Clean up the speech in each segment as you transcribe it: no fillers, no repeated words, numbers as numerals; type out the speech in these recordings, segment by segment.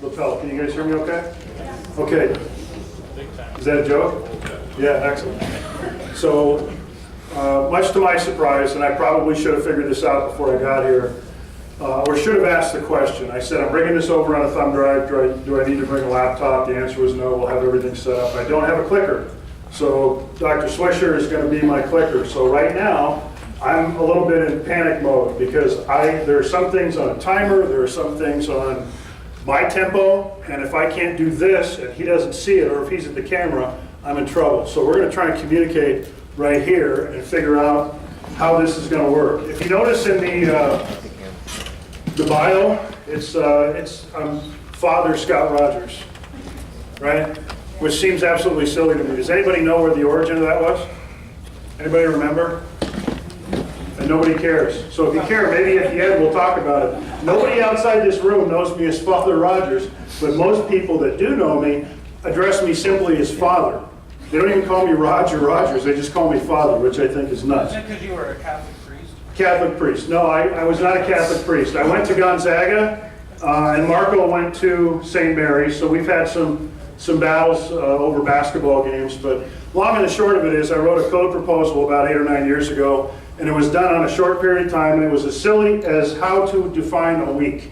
lapel. Can you guys hear me okay? Okay. Is that a joke? Yeah, excellent. So, much to my surprise, and I probably should have figured this out before I got here, or should have asked the question. I said, I'm bringing this over on a thumb drive. Do I need to bring a laptop? The answer was no. We'll have everything set up. I don't have a clicker. So Dr. Swisher is going to be my clicker. So right now, I'm a little bit in panic mode because there are some things on a timer, there are some things on my tempo, and if I can't do this and he doesn't see it, or if he's at the camera, I'm in trouble. So we're going to try and communicate right here and figure out how this is going to work. If you notice in the bio, it's Father Scott Rogers, right? Which seems absolutely silly to me. Does anybody know where the origin of that was? Anybody remember? And nobody cares. So if you care, maybe at the end we'll talk about it. Nobody outside this room knows me as Father Rogers, but most people that do know me address me simply as Father. They don't even call me Roger Rogers, they just call me Father, which I think is nuts. Is it because you were a Catholic priest? Catholic priest. No, I was not a Catholic priest. I went to Gonzaga, and Marco went to St. Mary's, so we've had some battles over basketball games, but long and the short of it is I wrote a code proposal about 8 or 9 years ago, and it was done on a short period of time, and it was as silly as how to define a week.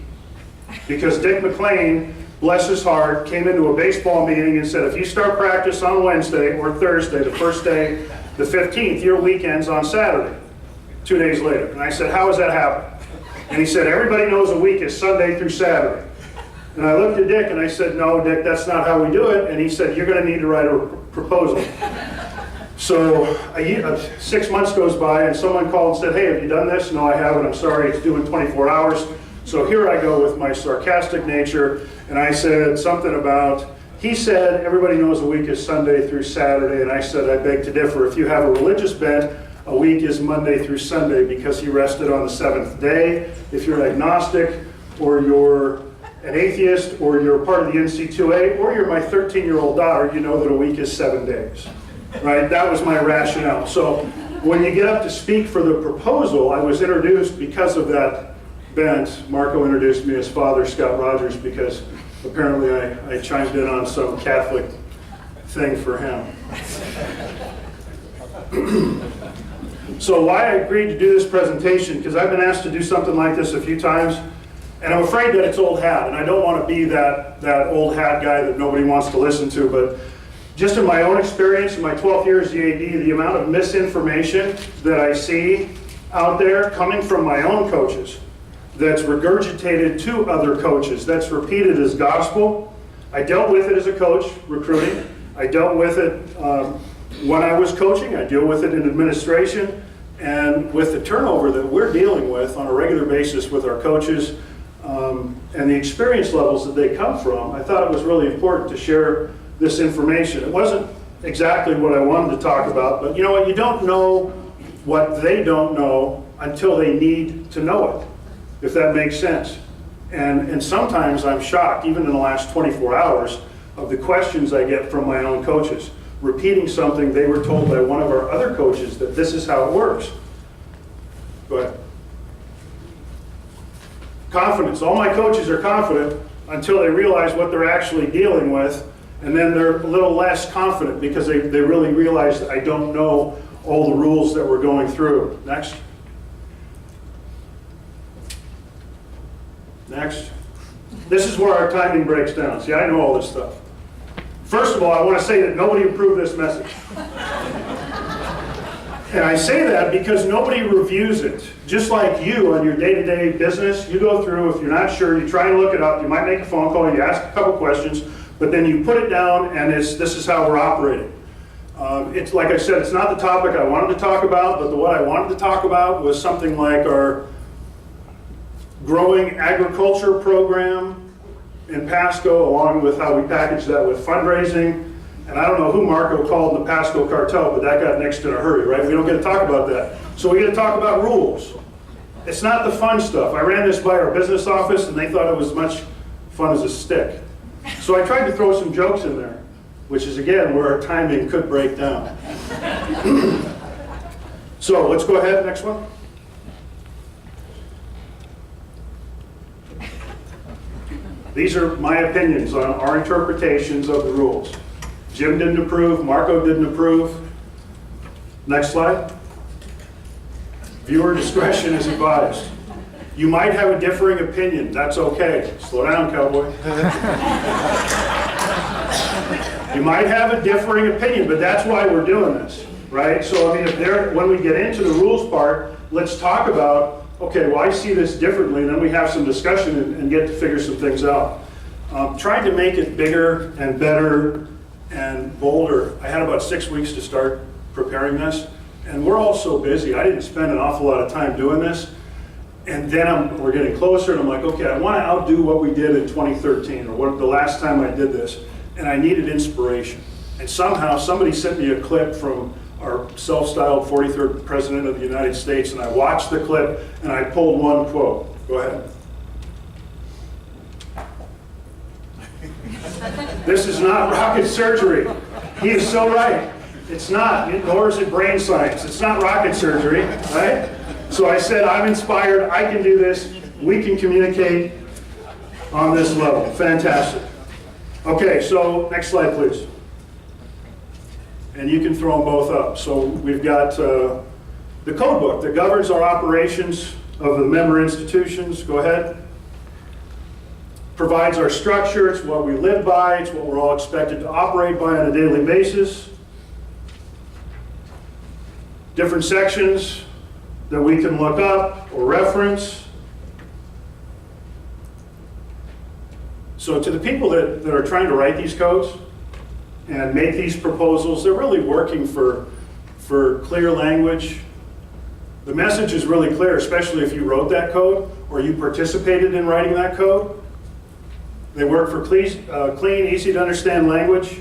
Because Dick McLean, bless his heart, came into a baseball meeting and said, if you start practice on Wednesday or Thursday, the first day, the 15th, your week ends on Saturday, 2 days later. And I said, how does that happen? And he said, everybody knows a week is Sunday through Saturday. And I looked at Dick and I said, no, Dick, that's not how we do it. And he said, you're going to need to write a proposal. So 6 months goes by and someone called and said, hey, have you done this? No, I haven't. I'm sorry, it's due in 24 hours. So here I go with my sarcastic nature, and I said something about, he said everybody knows a week is Sunday through Saturday, and I said I beg to differ. If you have a religious bent, a week is Monday through Sunday because he rested on the seventh day. If you're agnostic, or you're an atheist, or you're part of the NC2A, or you're my 13-year-old daughter, you know that a week is 7 days. Right? That was my rationale. So when you get up to speak for the proposal, I was introduced because of that bent. Marco introduced me as Father Scott Rogers because apparently I chimed in on some Catholic thing for him. So why I agreed to do this presentation, because I've been asked to do something like this a few times, and I'm afraid that it's old hat, and I don't want to be that old hat guy that nobody wants to listen to, but just in my own experience, in my 12 years EAD, the amount of misinformation that I see out there coming from my own coaches, that's regurgitated to other coaches, that's repeated as gospel. I dealt with it as a coach, recruiting. I dealt with it when I was coaching. I deal with it in administration. And with the turnover that we're dealing with on a regular basis with our coaches and the experience levels that they come from, I thought it was really important to share this information. It wasn't exactly what I wanted to talk about, but you know what? You don't know what they don't know until they need to know it, if that makes sense. And sometimes I'm shocked, even in the last 24 hours, of the questions I get from my own coaches, repeating something they were told by one of our other coaches that this is how it works. Go ahead. Confidence. All my coaches are confident until they realize what they're actually dealing with, and then they're a little less confident because they really realize that I don't know all the rules that we're going through. Next. Next. This is where our timing breaks down. See, I know all this stuff. First of all, I want to say that nobody approved this message. And I say that because nobody reviews it. Just like you on your day-to-day business, you go through, if you're not sure, you try and look it up, you might make a phone call, you ask a couple questions, but then you put it down and this is how we're operating. It's like I said, it's not the topic I wanted to talk about, but what I wanted to talk about was something like our growing agriculture program in Pasco, along with how we package that with fundraising. And I don't know who Marco called the Pasco cartel, but that got nixed in a hurry, right? We don't get to talk about that. So we get to talk about rules. It's not the fun stuff. I ran this by our business office and they thought it was as much fun as a stick. So I tried to throw some jokes in there, which is again where our timing could break down. So let's go ahead, next one. These are my opinions on our interpretations of the rules. Jim didn't approve, Marco didn't approve. Next slide. Viewer discretion is advised. You might have a differing opinion, that's okay. Slow down, cowboy. You might have a differing opinion, but that's why we're doing this, right? So I mean, when we get into the rules part, let's talk about, okay, well I see this differently, and then we have some discussion and get to figure some things out. Trying to make it bigger and better and bolder. I had about 6 weeks to start preparing this, and we're all so busy. I didn't spend an awful lot of time doing this. And then we're getting closer, and I'm like, okay, I want to outdo what we did in 2013, or what the last time I did this, and I needed inspiration. And somehow somebody sent me a clip from our self-styled 43rd President of the United States, and I watched the clip, and I pulled one quote. Go ahead. This is not rocket surgery. He is so right. It's not, nor is it brain science. It's not rocket surgery, right? So I said, I'm inspired, I can do this, we can communicate on this level. Fantastic. Okay, so next slide, please. And you can throw them both up. So we've got the code book that governs our operations of the member institutions. Go ahead. Provides our structure, it's what we live by, it's what we're all expected to operate by on a daily basis. Different sections that we can look up or reference. So to the people that are trying to write these codes and make these proposals, they're really working for clear language. The message is really clear, especially if you wrote that code or you participated in writing that code. They work for clean, easy to understand language.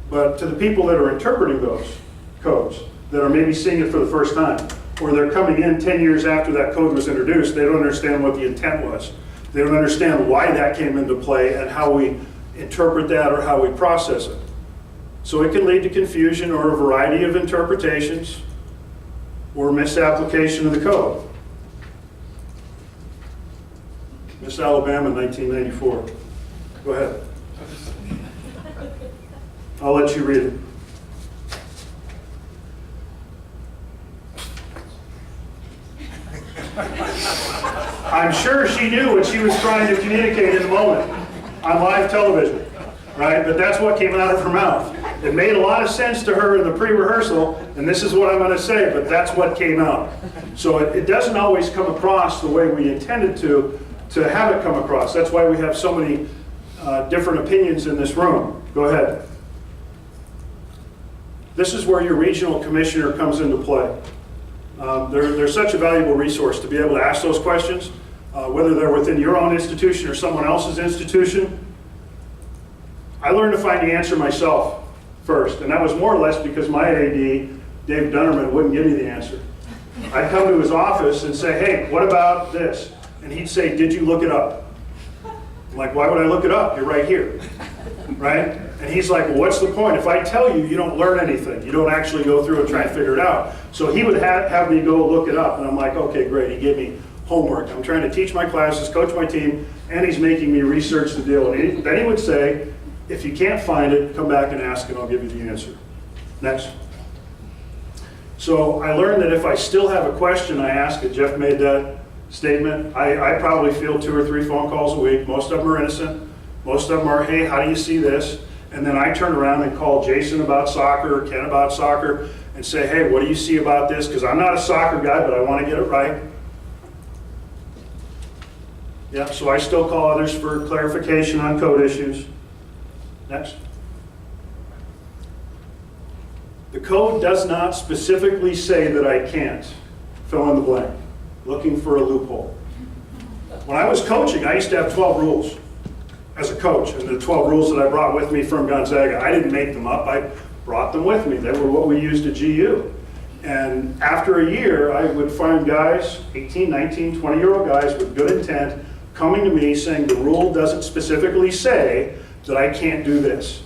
But to the people that are interpreting those codes, that are maybe seeing it for the first time, or they're coming in 10 years after that code was introduced, they don't understand what the intent was. They don't understand why that came into play and how we interpret that or how we process it. So it can lead to confusion or a variety of interpretations or misapplication of the code. Miss Alabama, 1994. Go ahead. I'll let you read it. I'm sure she knew what she was trying to communicate in the moment on live television, right? But that's what came out of her mouth. It made a lot of sense to her in the pre-rehearsal, and this is what I'm going to say, but that's what came out. So it doesn't always come across the way we intended to have it come across. That's why we have so many different opinions in this room. Go ahead. This is where your regional commissioner comes into play. They're such a valuable resource to be able to ask those questions, whether they're within your own institution or someone else's institution. I learned to find the answer myself first, and that was more or less because my AD, Dave Dunnerman, wouldn't give me the answer. I'd come to his office and say, hey, what about this? And he'd say, did you look it up? I'm like, why would I look it up? You're right here, right? And he's like, well, what's the point? If I tell you, you don't learn anything. You don't actually go through and try and figure it out. So he would have me go look it up, and I'm like, okay, great. He gave me homework. I'm trying to teach my classes, coach my team, and he's making me research the deal. And then he would say, if you can't find it, come back and ask, and I'll give you the answer. Next. So I learned that if I still have a question, I ask it. Jeff made that statement. I probably field 2 or 3 phone calls a week. Most of them are innocent. Most of them are, hey, how do you see this? And then I turn around and call Jason about soccer, or Ken about soccer, and say, hey, what do you see about this? Because I'm not a soccer guy, but I want to get it right. Yeah, so I still call others for clarification on code issues. Next. The code does not specifically say that I can't. Fill in the blank. Looking for a loophole. When I was coaching, I used to have 12 rules as a coach, and the 12 rules that I brought with me from Gonzaga, I didn't make them up, I brought them with me. They were what we used at GU. And after a year, I would find guys, 18, 19, 20-year-old guys with good intent, coming to me saying the rule doesn't specifically say that I can't do this.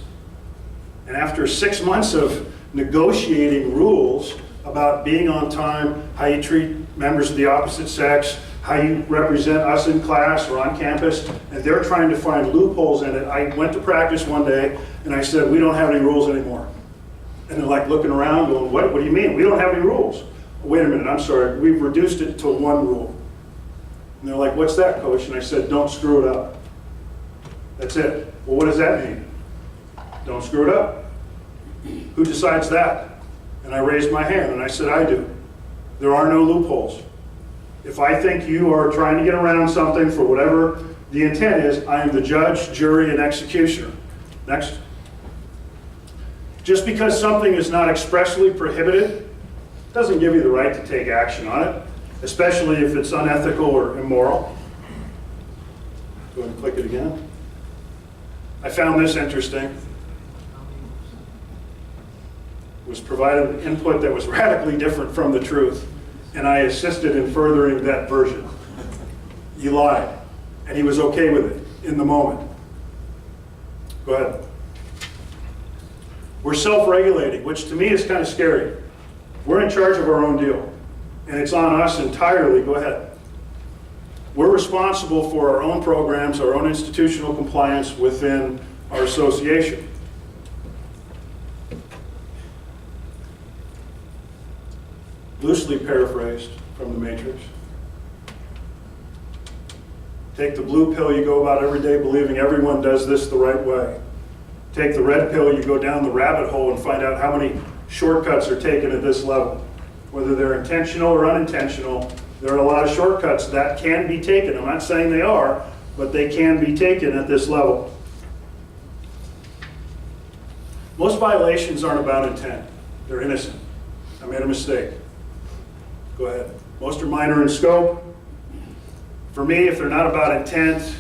And after 6 months of negotiating rules about being on time, how you treat members of the opposite sex, how you represent us in class or on campus, and they're trying to find loopholes in it. I went to practice one day, and I said, we don't have any rules anymore. And they're like looking around going, what do you mean? We don't have any rules. Wait a minute, I'm sorry, we've reduced it to one rule. And they're like, what's that, coach? And I said, don't screw it up. That's it. Well, what does that mean? Don't screw it up. Who decides that? And I raised my hand and I said, I do. There are no loopholes. If I think you are trying to get around something for whatever the intent is, I am the judge, jury, and executioner. Next. Just because something is not expressly prohibited doesn't give you the right to take action on it, especially if it's unethical or immoral. Go ahead and click it again. I found this interesting. Was provided input that was radically different from the truth, and I assisted in furthering that version. He lied, and he was okay with it in the moment. Go ahead. We're self-regulating, which to me is kind of scary. We're in charge of our own deal, and it's on us entirely. Go ahead. We're responsible for our own programs, our own institutional compliance within our association. Loosely paraphrased from the Matrix. Take the blue pill, you go about every day believing everyone does this the right way. Take the red pill, you go down the rabbit hole and find out how many shortcuts are taken at this level. Whether they're intentional or unintentional, there are a lot of shortcuts that can be taken. I'm not saying they are, but they can be taken at this level. Most violations aren't about intent. They're innocent. I made a mistake. Go ahead. Most are minor in scope. For me, if they're not about intent,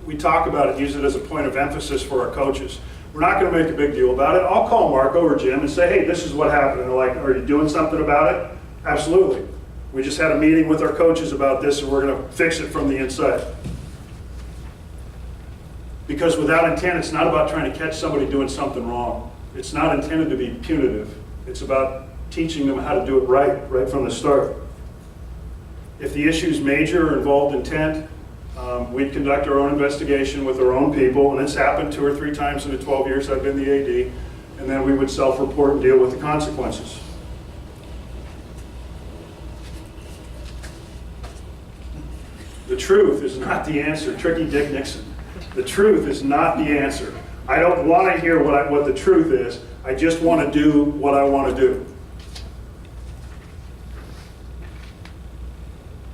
we talk about it, use it as a point of emphasis for our coaches. We're not going to make a big deal about it. I'll call Marco or Jim and say, hey, this is what happened. And they're like, are you doing something about it? Absolutely. We just had a meeting with our coaches about this, and we're going to fix it from the inside. Because without intent, it's not about trying to catch somebody doing something wrong. It's not intended to be punitive. It's about teaching them how to do it right from the start. If the issue is major or involved intent, we'd conduct our own investigation with our own people, and it's happened 2 or 3 times in the 12 years I've been the AD, and then we would self-report and deal with the consequences. The truth is not the answer. Tricky Dick Nixon. The truth is not the answer. I don't want to hear what the truth is. I just want to do what I want to do.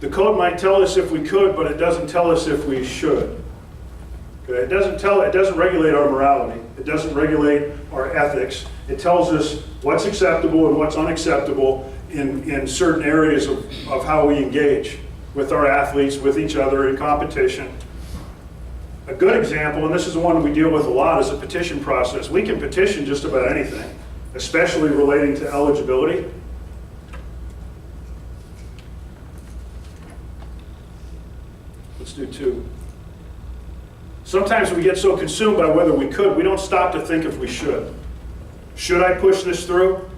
The code might tell us if we could, but it doesn't tell us if we should. Okay? It doesn't regulate our morality. It doesn't regulate our ethics. It tells us what's acceptable and what's unacceptable in certain areas of how we engage with our athletes, with each other in competition. A good example, and this is the one we deal with a lot, is a petition process. We can petition just about anything, especially relating to eligibility. Let's do 2. Sometimes we get so consumed by whether we could, we don't stop to think if we should. Should I push this through?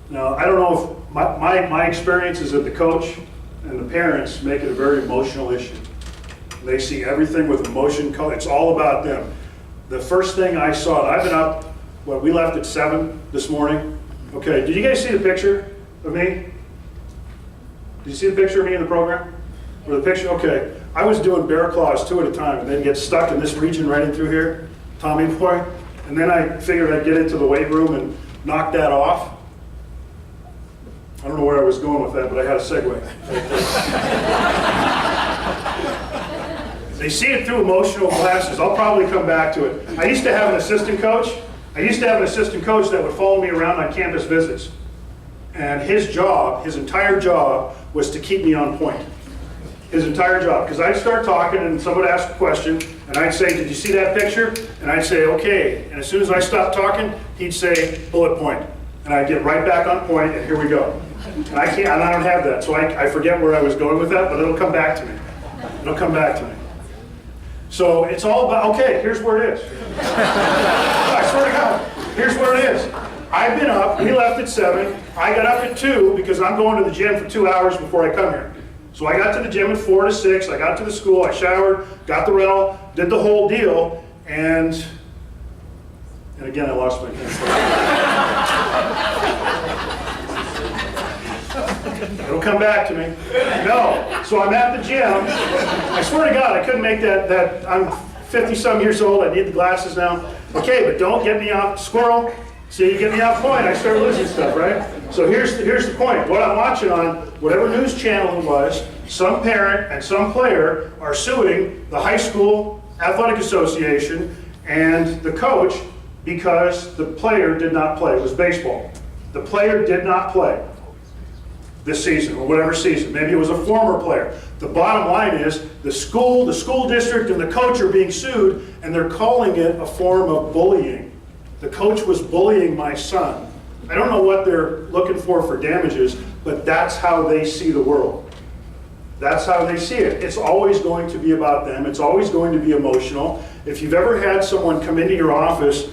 Now, I don't know if my experience is that the coach and the parents make it a very emotional issue. They see everything with emotion. It's all about them. The first thing I saw, I've been up, we left at 7 this morning. Okay, did you guys see the picture of me? Did you see the picture of me in the program? Or the picture? Okay. I was doing bear claws 2 at a time, and then get stuck in this region right in through here, Tommy boy. And then I figured I'd get into the weight room and knock that off. I don't know where I was going with that, but I had a segue. They see it through emotional glasses. I'll probably come back to it. I used to have an assistant coach. That would follow me around on campus visits. And his entire job, was to keep me on point. His entire job. Because I'd start talking and someone would ask a question, and I'd say, did you see that picture? And I'd say, okay. And as soon as I stopped talking, he'd say, bullet point. And I'd get right back on point, and here we go. And I don't have that, so I forget where I was going with that, but it'll come back to me. It'll come back to me. So it's all about, okay, here's where it is. I swear to God, here's where it is. I've been up, we left at 7, I got up at 2 because I'm going to the gym for 2 hours before I come here. So I got to the gym at 4 to 6, I got to the school, I showered, got the rental, did the whole deal, and again I lost my train of thought. It'll come back to me. No, so I'm at the gym, I swear to God I couldn't make that I'm 50-some years old, I need the glasses now. Okay, but don't get me off, squirrel. See, you get me off point, I start losing stuff, right? So here's the point. What I'm watching on whatever news channel it was, some parent and some player are suing the high school athletic association and the coach because the player did not play. It was baseball. The player did not play this season or whatever season. Maybe it was a former player. The bottom line is the school district, and the coach are being sued, and they're calling it a form of bullying. The coach was bullying my son. I don't know what they're looking for damages, but that's how they see the world. That's how they see it. It's always going to be about them. It's always going to be emotional. If you've ever had someone come into your office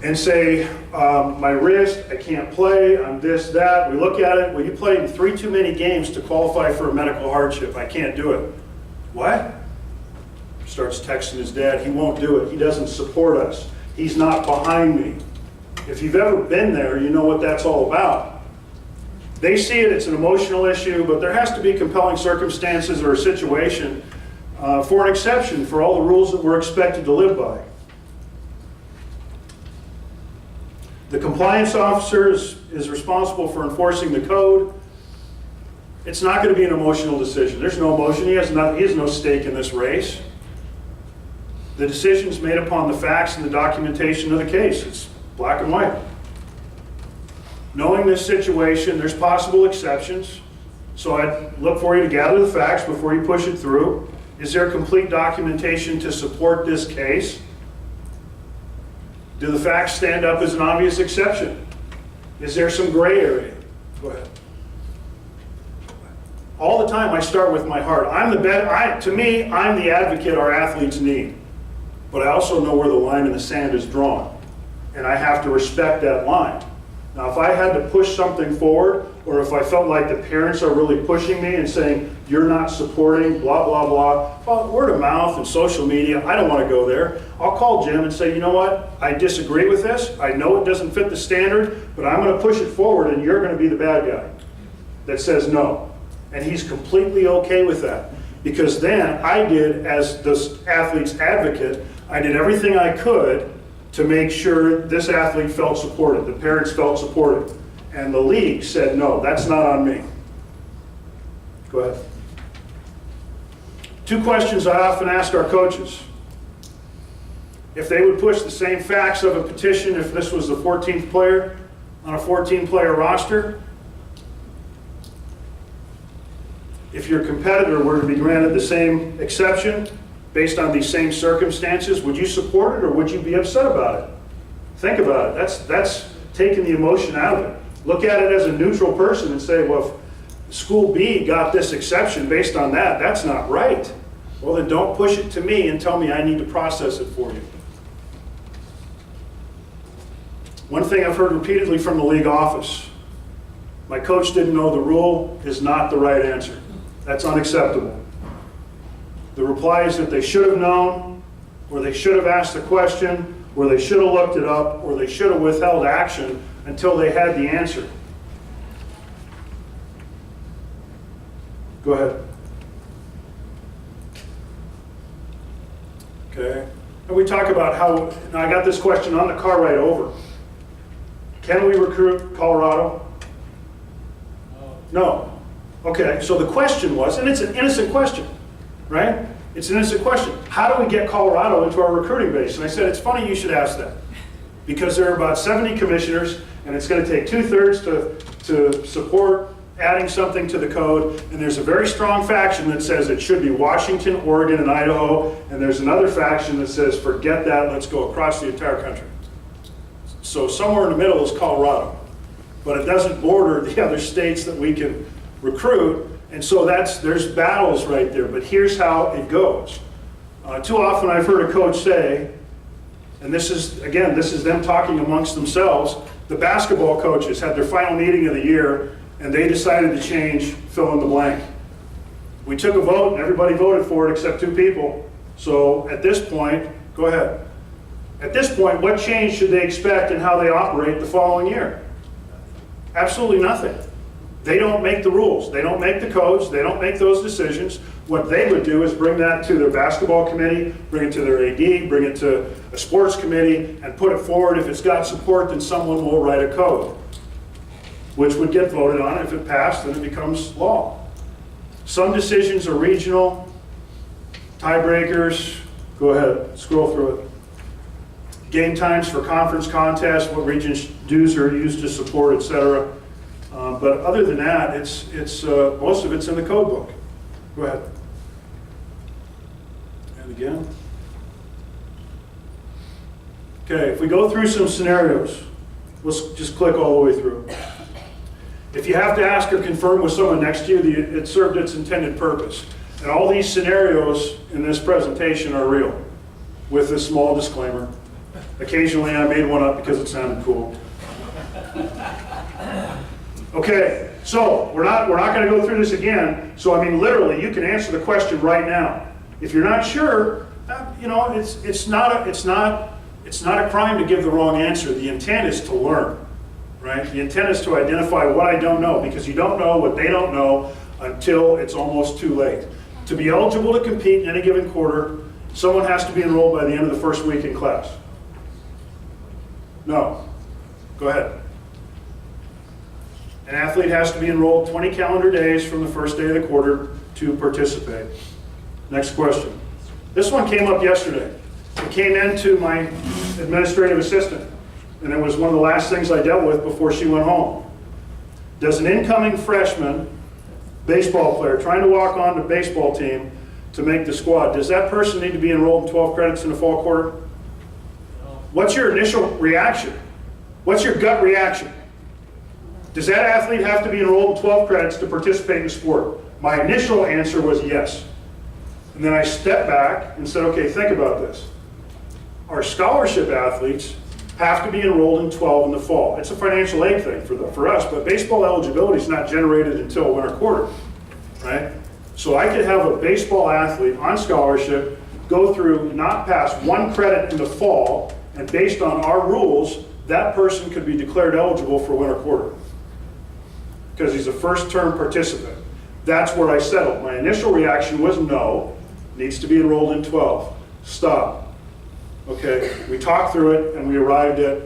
and say, my wrist, I can't play, I'm this, that, we look at it, well, you played 3 too many games to qualify for a medical hardship. I can't do it. What? Starts texting his dad. He won't do it. He doesn't support us. He's not behind me. If you've ever been there, you know what that's all about. They see it, it's an emotional issue, but there has to be compelling circumstances or a situation for an exception for all the rules that we're expected to live by. The compliance officer is responsible for enforcing the code. It's not going to be an emotional decision. There's no emotion. He has no stake in this race. The decision is made upon the facts and the documentation of the case. It's black and white. Knowing this situation, there's possible exceptions. So I'd look for you to gather the facts before you push it through. Is there complete documentation to support this case? Do the facts stand up as an obvious exception? Is there some gray area? Go ahead. All the time I start with my heart. To me, I'm the advocate our athletes need. But I also know where the line in the sand is drawn. And I have to respect that line. Now, if I had to push something forward, or if I felt like the parents are really pushing me and saying, you're not supporting, blah, blah, blah, well, word of mouth and social media, I don't want to go there. I'll call Jim and say, you know what, I disagree with this. I know it doesn't fit the standard, but I'm going to push it forward and you're going to be the bad guy that says no. And he's completely okay with that. Because then I did, as this athlete's advocate, I did everything I could to make sure this athlete felt supported, the parents felt supported. And the league said, no, that's not on me. Go ahead. 2 questions I often ask our coaches. If they would push the same facts of a petition if this was the 14th player on a 14-player roster, if your competitor were to be granted the same exception based on these same circumstances, would you support it or would you be upset about it? Think about it. That's taking the emotion out of it. Look at it as a neutral person and say, well, if school B got this exception based on that, that's not right. Well, then don't push it to me and tell me I need to process it for you. One thing I've heard repeatedly from the league office, my coach didn't know the rule is not the right answer. That's unacceptable. The reply is that they should have known, or they should have asked the question, or they should have looked it up, or they should have withheld action until they had the answer. Go ahead. Okay. And we talk about how, now I got this question on the car ride over. Can we recruit Colorado? No. Okay, so the question was, and it's an innocent question, right? It's an innocent question. How do we get Colorado into our recruiting base? And I said, it's funny you should ask that. Because there are about 70 commissioners, and it's going to take 2/3 to support adding something to the code. And there's a very strong faction that says it should be Washington, Oregon, and Idaho. And there's another faction that says, forget that, let's go across the entire country. So somewhere in the middle is Colorado. But it doesn't border the other states that we can recruit. And so there's battles right there. But here's how it goes. Too often I've heard a coach say, and this is them talking amongst themselves, The basketball coaches had their final meeting of the year, and they decided to change fill in the blank. We took a vote, and everybody voted for it except 2 people. So at this point, go ahead. At this point, what change should they expect in how they operate the following year? Absolutely nothing. They don't make the rules. They don't make the codes. They don't make those decisions. What they would do is bring that to their basketball committee, bring it to their AD, bring it to a sports committee, and put it forward. If it's got support, then someone will write a code, which would get voted on. If it passed, then it becomes law. Some decisions are regional, tiebreakers. Go ahead, scroll through it. Game times for conference contests, what regions' dues are used to support, etc. But other than that, it's most of it's in the code book. Go ahead. And again. Okay, if we go through some scenarios, let's just click all the way through. If you have to ask or confirm with someone next to you, it served its intended purpose. And all these scenarios in this presentation are real, with a small disclaimer. Occasionally I made one up because it sounded cool. Okay, so we're not going to go through this again. So I mean, literally, you can answer the question right now. If you're not sure, you know, it's not a crime to give the wrong answer. The intent is to learn, right? The intent is to identify what I don't know, because you don't know what they don't know until it's almost too late. To be eligible to compete in any given quarter, someone has to be enrolled by the end of the first week in class. No. Go ahead. An athlete has to be enrolled 20 calendar days from the first day of the quarter to participate. Next question. This one came up yesterday. It came into my administrative assistant, and it was one of the last things I dealt with before she went home. Does an incoming freshman baseball player trying to walk on the baseball team to make the squad, does that person need to be enrolled in 12 credits in the fall quarter? What's your initial reaction? What's your gut reaction? Does that athlete have to be enrolled in 12 credits to participate in the sport? My initial answer was yes. And then I stepped back and said, okay, think about this. Our scholarship athletes have to be enrolled in 12 in the fall. It's a financial aid thing for us, but baseball eligibility is not generated until winter quarter, right? So I could have a baseball athlete on scholarship go through, not pass 1 credit in the fall, and based on our rules, that person could be declared eligible for winter quarter because he's a first-term participant. That's where I settled. My initial reaction was no, needs to be enrolled in 12. Stop. Okay, we talked through it and we arrived at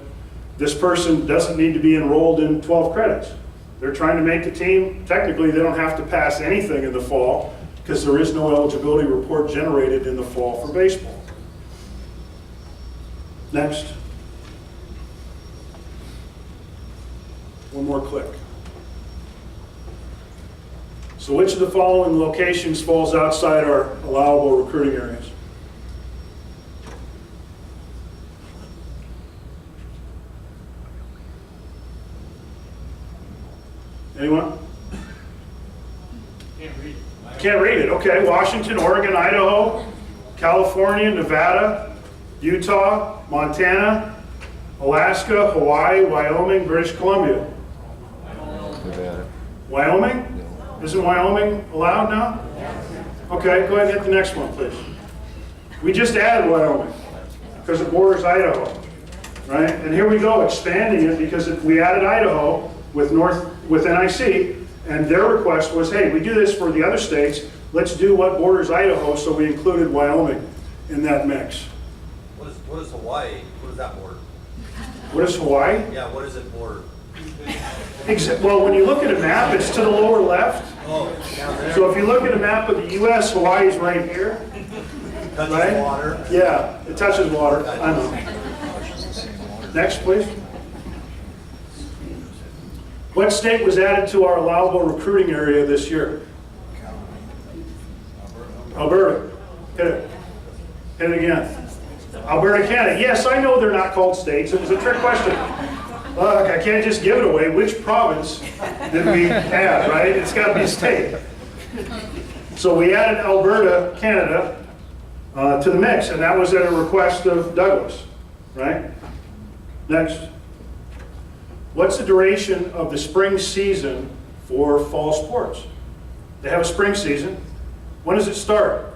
this person doesn't need to be enrolled in 12 credits. They're trying to make the team. Technically, they don't have to pass anything in the fall because there is no eligibility report generated in the fall for baseball. Next. One more click. So which of the following locations falls outside our allowable recruiting areas? Anyone? Can't read it. Can't read it. Okay. Washington, Oregon, Idaho, California, Nevada, Utah, Montana, Alaska, Hawaii, Wyoming, British Columbia. Wyoming? Isn't Wyoming allowed now? Okay, go ahead and hit the next one, please. We just added Wyoming because it borders Idaho, right? And here we go, expanding it because we added Idaho with NIC, and their request was, hey, we do this for the other states, let's do what borders Idaho, so we included Wyoming in that mix. What is Hawaii? What is that border? What is Hawaii? Yeah, what is it border? Well, when you look at a map, it's to the lower left. Oh, down there. So if you look at a map of the U.S., Hawaii's right here. Touches Right? water. Yeah, it touches water. I know. Next, please. What state was added to our allowable recruiting area this year? Alberta. Hit it. Hit it again. Alberta, Canada. Yes, I know they're not called states. It was a trick question. Look, I can't just give it away. Which province did we add, right? It's got to be a state. So we added Alberta, Canada, to the mix, and that was at a request of Douglas, right? Next. What's the duration of the spring season for fall sports? They have a spring season. When does it start?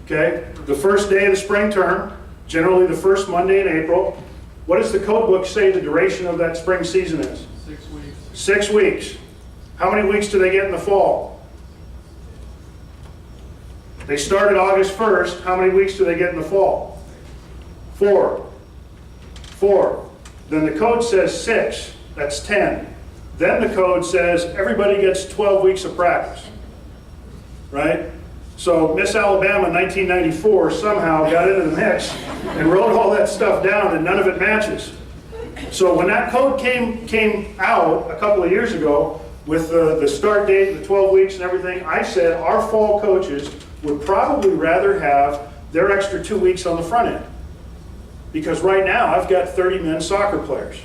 Okay, the first day of the spring term, generally the first Monday in April. What does the code book say the duration of that spring season is? 6 weeks. 6 weeks. How many weeks do they get in the fall? They started August 1st. How many weeks do they get in the fall? 4. 4. Then the code says 6. That's 10. Then the code says everybody gets 12 weeks of practice. Right? So Miss Alabama in 1994 somehow got into the mix and wrote all that stuff down, and none of it matches. So when that code came out a couple of years ago with the start date, the 12 weeks and everything, I said our fall coaches would probably rather have their extra 2 weeks on the front end. Because right now I've got 30 men's soccer players.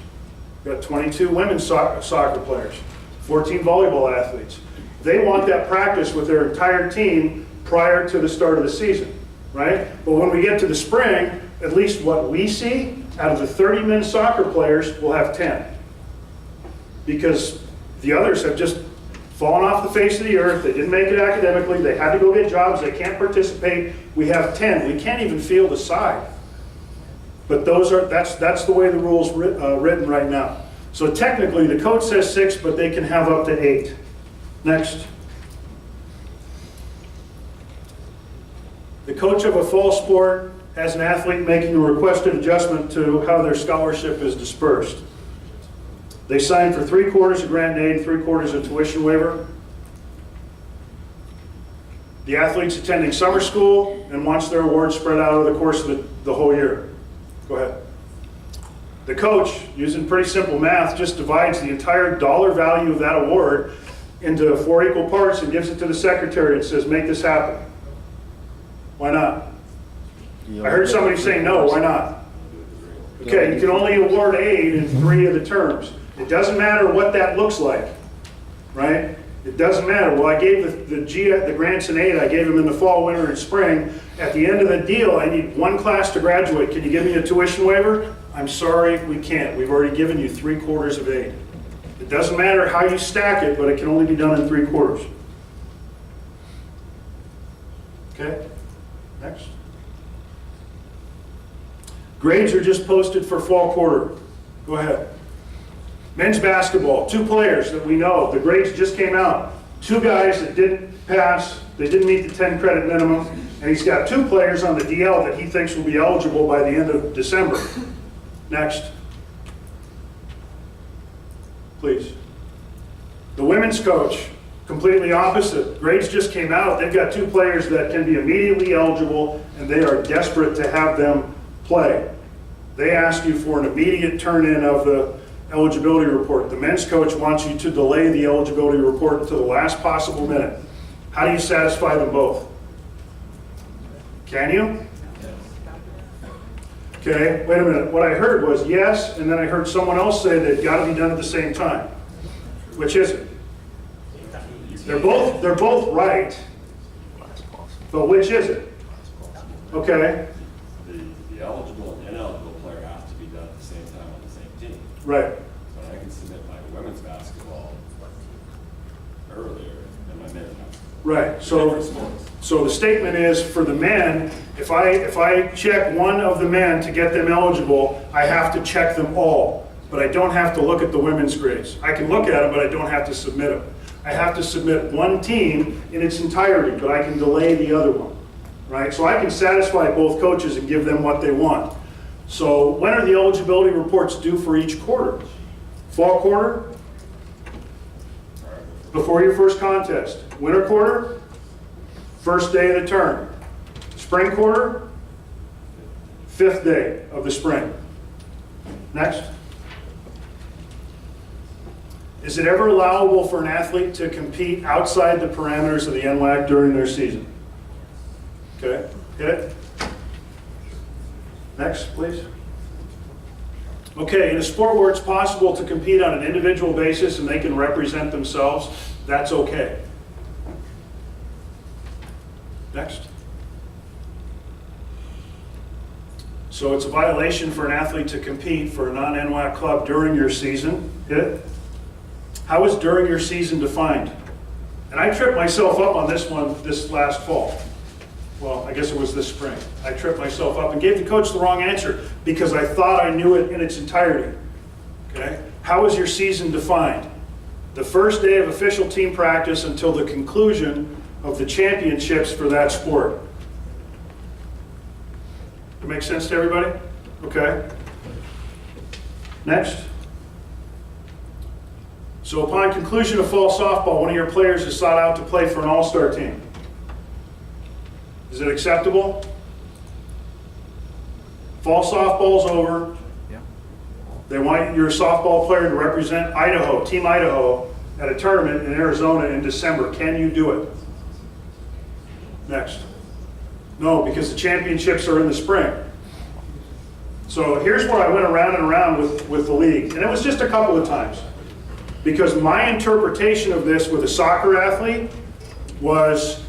I've got 22 women's soccer players, 14 volleyball athletes. They want that practice with their entire team prior to the start of the season, right? But when we get to the spring, at least what we see, out of the 30 men's soccer players, we'll have 10. Because the others have just fallen off the face of the earth. They didn't make it academically. They had to go get jobs. They can't participate. We have 10. We can't even field a side. But that's the way the rule's written right now. So technically, the code says 6, but they can have up to 8. Next. The coach of a fall sport has an athlete making a requested adjustment to how their scholarship is dispersed. They sign for 3/4 of grant aid, 3/4 of tuition waiver. The athlete's attending summer school and wants their award spread out over the course of the whole year. Go ahead. The coach, using pretty simple math, just divides the entire dollar value of that award into 4 equal parts and gives it to the secretary and says, make this happen. Why not? I heard somebody say no, why not? Okay, you can only award aid in 3 of the terms. It doesn't matter what that looks like, right? It doesn't matter. Well, I gave the grants and aid, I gave them in the fall, winter, and spring. At the end of the deal, I need 1 class to graduate. Can you give me a tuition waiver? I'm sorry, we can't. We've already given you 3/4 of aid. It doesn't matter how you stack it, but it can only be done in 3/4. Okay, next. Grades are just posted for fall quarter. Go ahead. Men's basketball, 2 players that we know. The grades just came out. 2 guys that didn't pass, they didn't meet the 10 credit minimum, and he's got 2 players on the DL that he thinks will be eligible by the end of December. Next. Please. The women's coach, completely opposite. Grades just came out. They've got 2 players that can be immediately eligible, and they are desperate to have them play. They ask you for an immediate turn-in of the eligibility report. The men's coach wants you to delay the eligibility report until the last possible minute. How do you satisfy them both? Can you? Okay, wait a minute. What I heard was yes, and then I heard someone else say they've got to be done at the same time. Which is it? They're both right, but which is it? Okay. The eligible and ineligible player have to be done at the same time on the same team. Right. So I can submit my women's basketball earlier than my men's basketball. Right. So the statement is for the men, if I check one of the men to get them eligible, I have to check them all. But I don't have to look at the women's grades. I can look at them, but I don't have to submit them. I have to submit one team in its entirety, but I can delay the other one. Right? So I can satisfy both coaches and give them what they want. So when are the eligibility reports due for each quarter? Fall quarter? Before your first contest. Winter quarter? First day of the term. Spring quarter? 5th day of the spring. Next. Is it ever allowable for an athlete to compete outside the parameters of the NWAC during their season? Okay, hit it. Next, please. Okay, in a sport where it's possible to compete on an individual basis and they can represent themselves, that's okay. Next. So it's a violation for an athlete to compete for a non-NWAC club during your season. Hit it? How is during your season defined? And I tripped myself up on this one this last fall. Well, I guess it was this spring. I tripped myself up and gave the coach the wrong answer because I thought I knew it in its entirety. Okay? How is your season defined? The first day of official team practice until the conclusion of the championships for that sport. That make sense to everybody? Okay. Next. So upon conclusion of fall softball, one of your players is sought out to play for an all-star team. Is it acceptable? Fall softball's over. Yeah. They want your softball player to represent Idaho, Team Idaho, at a tournament in Arizona in December. Can you do it? Next. No, because the championships are in the spring. So here's where I went around and around with the league. And it was just a couple of times. Because my interpretation of this with a soccer athlete was,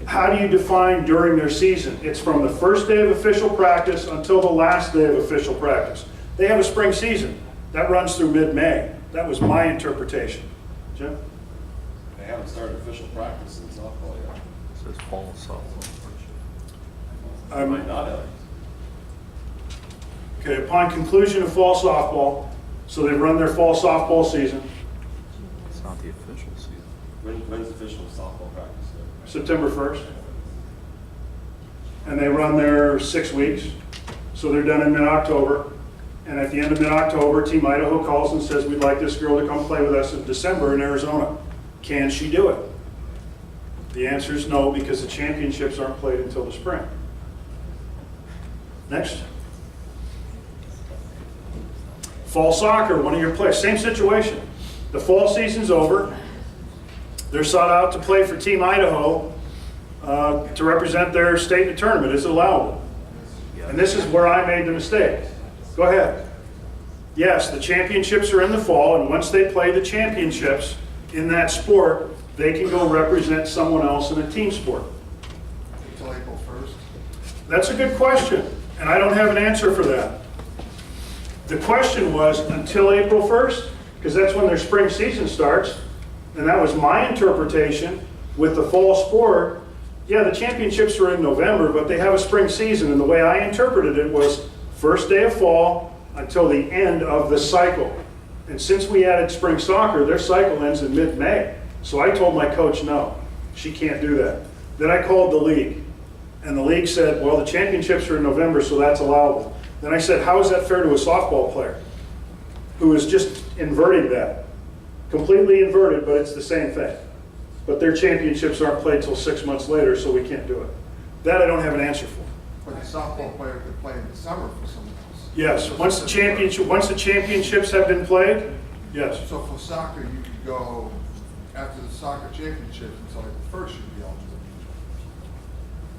how do you define during their season? It's from the first day of official practice until the last day of official practice. They have a spring season. That runs through mid-May. That was my interpretation. Jim? They haven't started official practice in softball yet. It says fall softball. They might not have. Okay, upon conclusion of fall softball, so they've run their fall softball season, It's not the official season. When's official softball practice start? September 1st. And they run their 6 weeks, so they're done in mid-October. And at the end of mid-October, Team Idaho calls and says, we'd like this girl to come play with us in December in Arizona. Can she do it? The answer is no, because the championships aren't played until the spring. Next. Fall soccer, one of your players, same situation. The fall season's over. They're sought out to play for Team Idaho to represent their state in a tournament. Is it allowable? And this is where I made the mistake. Go ahead. Yes, the championships are in the fall, and once they play the championships in that sport, they can go represent someone else in a team sport. Until April 1st? That's a good question, and I don't have an answer for that. The question was until April 1st, because that's when their spring season starts, and that was my interpretation with the fall sport. Yeah, the championships are in November, but they have a spring season, and the way I interpreted it was first day of fall until the end of the cycle. And since we added spring soccer, their cycle ends in mid-May. So I told my coach, no, she can't do that. Then I called the league, and the league said, well, the championships are in November, so that's allowable. Then I said, how is that fair to a softball player who is just inverting that? Completely inverted, but it's the same thing. But their championships aren't played till 6 months later, so we can't do it. That I don't have an answer for. But the softball player could play in the summer for someone else. Yes, once the championships have been played, yes. So for soccer, you could go after the soccer championships until April 1st, you'd be eligible.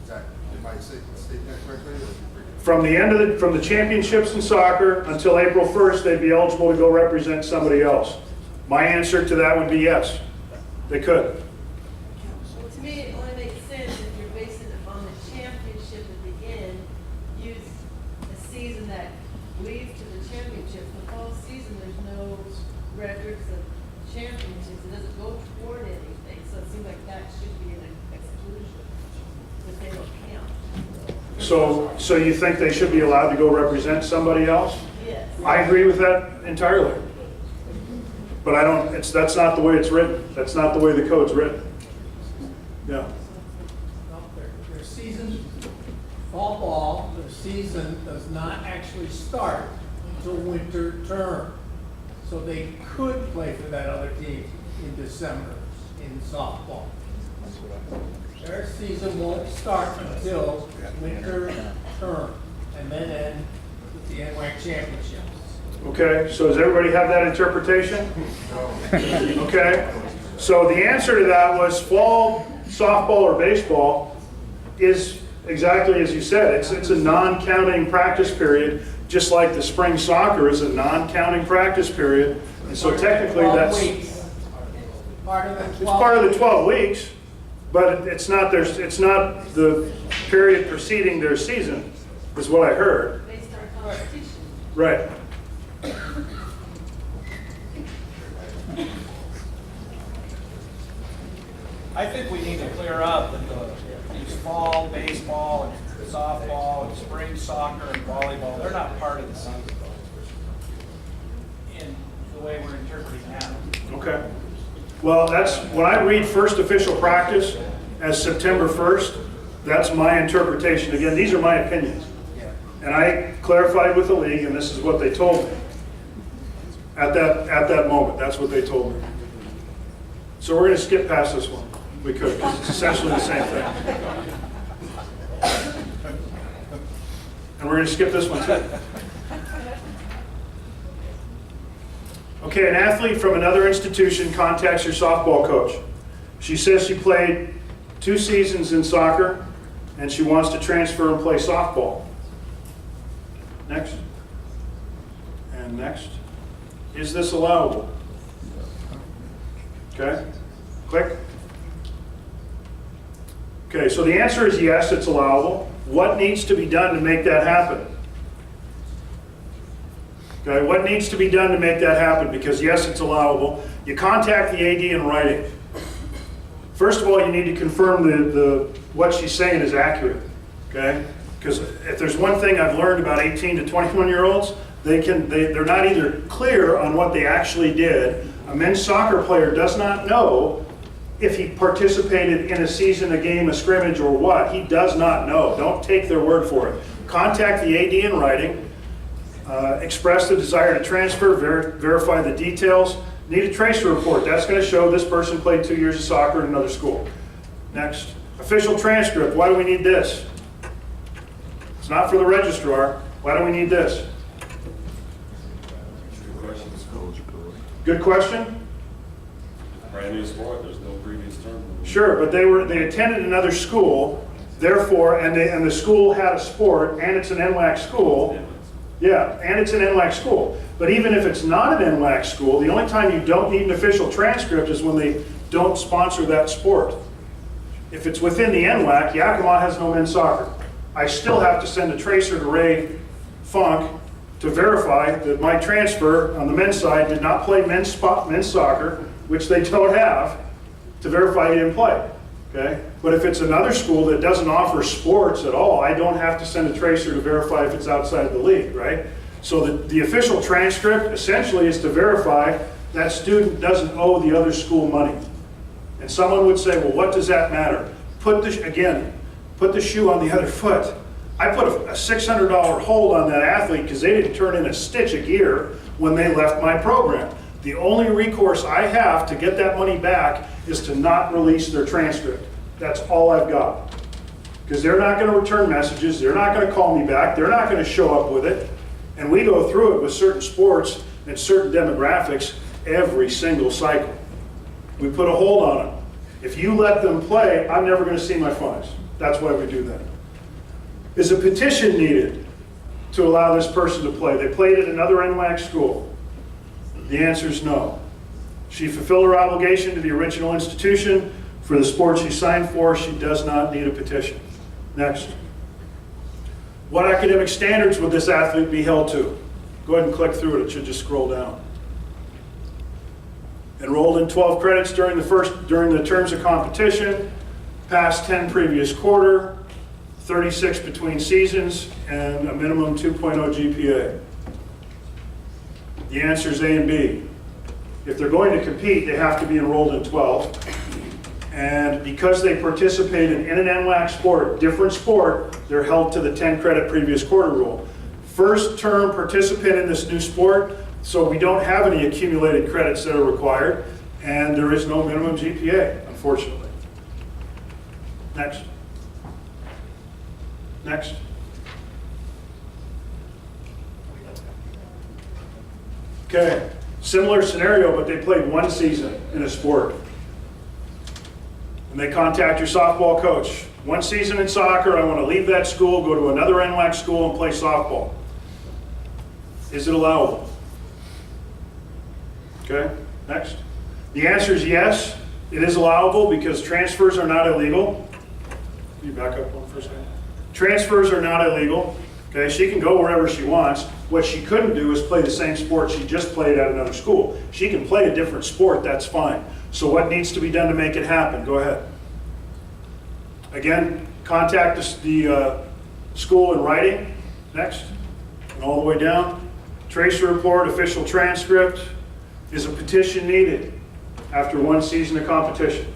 Is that, am I state that correctly? From the championships in soccer until April 1st, they'd be eligible to go represent somebody else. My answer to that would be yes, they could. Well, to me, it only makes sense if you're basing it on the championship at the end, use a season that leads to the championship. The fall season, there's no records of championships. It doesn't go toward anything, so it seems like that should be an exclusion, but they don't count. So you think they should be allowed to go represent somebody else? Yes. I agree with that entirely. But I don't, that's not the way it's written. That's not the way the code's written. Yeah. Well, their season, fall ball, their season does not actually start until winter term. So they could play for that other team in December in softball. Their season won't start until winter term and then end with the NWAC championships. Okay, so does everybody have that interpretation? Okay, so the answer to that was fall softball or baseball is exactly as you said. It's a non-counting practice period, just like the spring soccer is a non-counting practice period. And so technically that's Weeks. Part of the 12 it's part of the 12 weeks, but it's not the period preceding their season, is what I heard. Baseball competition. Right. I think we need to clear up that these fall baseball and softball and spring soccer and volleyball, they're not part of the season in the way we're interpreting now. Okay. Well, that's, when I read first official practice as September 1st, that's my interpretation. Again, these are my opinions. And I clarified with the league, and this is what they told me. At that moment, that's what they told me. So we're going to skip past this one. We could, because it's essentially the same thing. And we're going to skip this one too. Okay, an athlete from another institution contacts your softball coach. She says she played 2 seasons in soccer and she wants to transfer and play softball. Next. And next. Is this allowable? Okay, click. Okay, so the answer is yes, it's allowable. What needs to be done to make that happen? Okay, what needs to be done to make that happen? Because yes, it's allowable. You contact the AD in writing. First of all, you need to confirm what she's saying is accurate. Okay, because if there's one thing I've learned about 18 to 21-year-olds, they're not either clear on what they actually did. A men's soccer player does not know if he participated in a season, a game, a scrimmage, or what. He does not know. Don't take their word for it. Contact the AD in writing. Express the desire to transfer, verify the details. Need a tracer report. That's going to show this person played 2 years of soccer in another school. Next. Official transcript. Why do we need this? It's not for the registrar. Why do we need this? Good question. Brand new sport, there's no previous term. Sure, but they attended another school, therefore, and the school had a sport, and it's an NWAC school. Yeah, and it's an NWAC school. But even if it's not an NWAC school, the only time you don't need an official transcript is when they don't sponsor that sport. If it's within the NWAC, Yakima has no men's soccer. I still have to send a tracer to Ray Funk to verify that my transfer on the men's side did not play men's soccer, which they don't have, to verify he didn't play. Okay? But if it's another school that doesn't offer sports at all, I don't have to send a tracer to verify if it's outside of the league, right? So the official transcript essentially is to verify that student doesn't owe the other school money. And someone would say, well, what does that matter? Put the shoe on the other foot. I put a $600 hold on that athlete because they didn't turn in a stitch of gear when they left my program. The only recourse I have to get that money back is to not release their transcript. That's all I've got. Because they're not going to return messages, they're not going to call me back, they're not going to show up with it. And we go through it with certain sports and certain demographics every single cycle. We put a hold on them. If you let them play, I'm never going to see my funds. That's why we do that. Is a petition needed to allow this person to play? They played at another NWAC school. The answer is no. She fulfilled her obligation to the original institution for the sport she signed for. She does not need a petition. Next. What academic standards would this athlete be held to? Go ahead and click through it. It should just scroll down. Enrolled in 12 credits during the terms of competition, passed 10 previous quarter, 36 between seasons, and a minimum 2.0 GPA. The answer is A and B. If they're going to compete, they have to be enrolled in 12. And because they participated in an NWAC sport, different sport, they're held to the 10 credit previous quarter rule. First term participant in this new sport, so we don't have any accumulated credits that are required, and there is no minimum GPA, unfortunately. Next. Next. Okay, similar scenario, but they played one season in a sport. And they contact your softball coach. One season in soccer, I want to leave that school, go to another NWAC school and play softball. Is it allowable? Okay, next. The answer is yes, it is allowable because transfers are not illegal. Can you back up one for a second? Transfers are not illegal. Okay, she can go wherever she wants. What she couldn't do is play the same sport she just played at another school. She can play a different sport, that's fine. So what needs to be done to make it happen? Go ahead. Again, contact the school in writing, next, and all the way down. Tracer report, official transcript. Is a petition needed after one season of competition?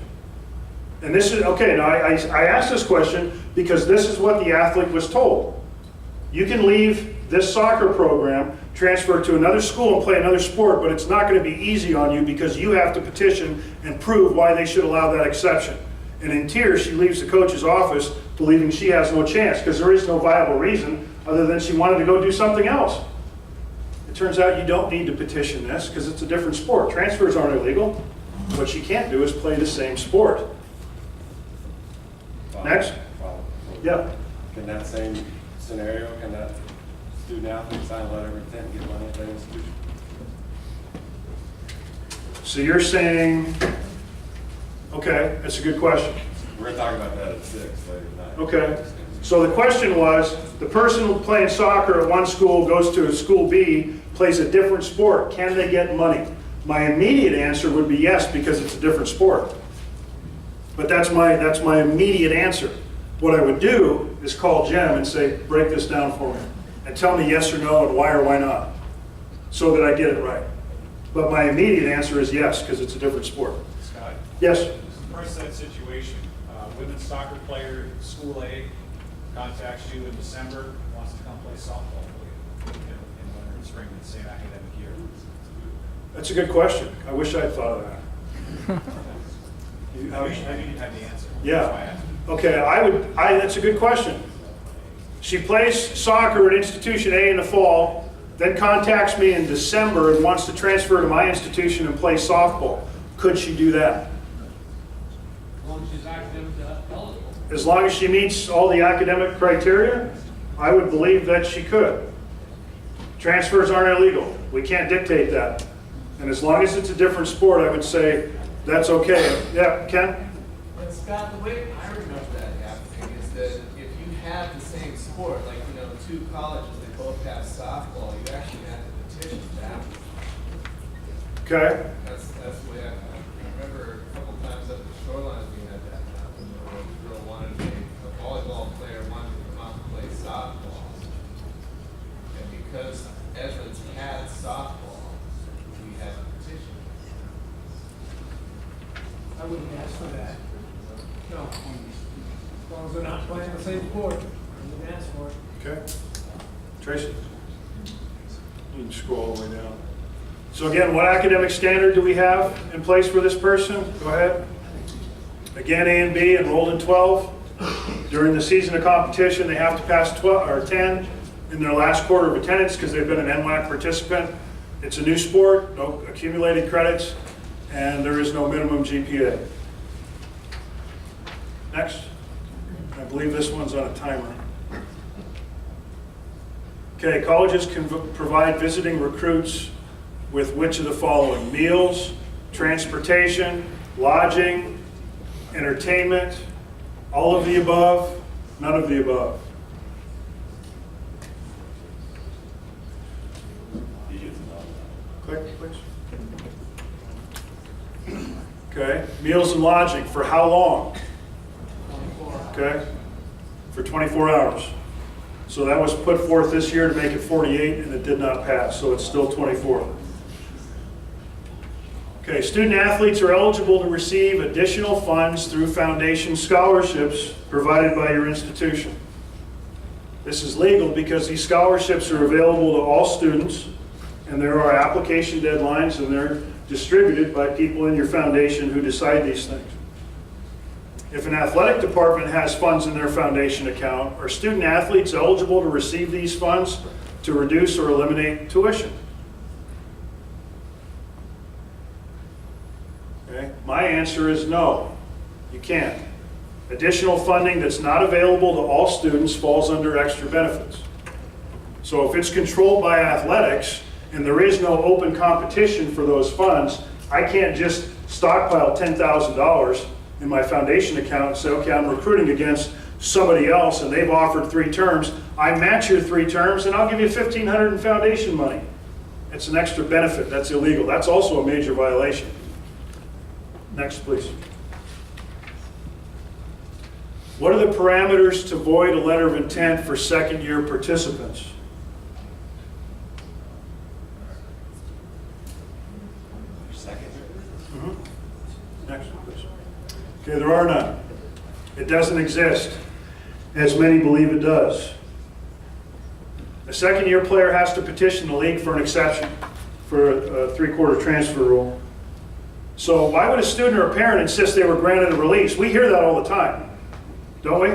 And this is, okay, now I asked this question because this is what the athlete was told. You can leave this soccer program, transfer to another school and play another sport, but it's not going to be easy on you because you have to petition and prove why they should allow that exception. And in tears, she leaves the coach's office believing she has no chance because there is no viable reason other than she wanted to go do something else. It turns out you don't need to petition this because it's a different sport. Transfers aren't illegal. What she can't do is play the same sport. Next. Yeah. Can that same scenario, can that student athlete sign a letter of intent and get money at that institution? So you're saying, okay, that's a good question. We're gonna talk about that at 6 later tonight. Okay. So the question was, the person playing soccer at one school goes to school B, plays a different sport. Can they get money? My immediate answer would be yes, because it's a different sport. But that's my immediate answer. What I would do is call Jim and say, break this down for me. And tell me yes or no and why or why not. So that I get it right. But my immediate answer is yes, because it's a different sport. Scott? Yes? First that situation, women's soccer player, school A, contacts you in December, wants to come play softball for you in winter and spring of the same academic year. That's a good question. I wish I'd thought of that. I mean, you have the answer. Yeah. That's why I asked. Okay, that's a good question. She plays soccer at institution A in the fall, then contacts me in December and wants to transfer to my institution and play softball. Could she do that? As long as she's academically eligible. As long as she meets all the academic criteria, I would believe that she could. Transfers aren't illegal. We can't dictate that. And as long as it's a different sport, I would say that's okay. Yeah, Ken? And Scott, the way I remember that happening is that if you have the same sport, like, you know, two colleges, they both have softball, you actually have to petition that. Okay. That's the way I remember a couple times up the shoreline we had that happen, where a girl wanted a volleyball player wanted to come out and play softball. And because Edmonds had softball, we had to petition. I wouldn't ask for that. No. As long as they're not playing the same sport, I wouldn't ask for it. Okay. Tracy? You can scroll all the way down. So again, what academic standard do we have in place for this person? Go ahead. Again, A and B enrolled in 12. During the season of competition, they have to pass 12 or 10 in their last quarter of attendance because they've been an NWAC participant. It's a new sport, no accumulated credits, and there is no minimum GPA. Next. I believe this one's on a timer. Okay, colleges can provide visiting recruits with which of the following? Meals, transportation, lodging, entertainment, all of the above, none of the above. Click, please. Okay, meals and lodging, for how long? Okay, for 24 hours. So that was put forth this year to make it 48, and it did not pass, so it's still 24. Okay, student athletes are eligible to receive additional funds through foundation scholarships provided by your institution. This is legal because these scholarships are available to all students, and there are application deadlines, and they're distributed by people in your foundation who decide these things. If an athletic department has funds in their foundation account, are student athletes eligible to receive these funds to reduce or eliminate tuition? Okay. My answer is no, you can't. Additional funding that's not available to all students falls under extra benefits. So if it's controlled by athletics and there is no open competition for those funds, I can't just stockpile $10,000 in my foundation account and say, okay, I'm recruiting against somebody else and they've offered 3 terms. I match your 3 terms and I'll give you $1,500 in foundation money. It's an extra benefit. That's illegal. That's also a major violation. Next, please. What are the parameters to void a letter of intent for second-year participants? Next, please. Okay, there are none. It doesn't exist, as many believe it does. A second-year player has to petition the league for an exception for a 3-quarter transfer rule. So why would a student or a parent insist they were granted a release? We hear that all the time, don't we?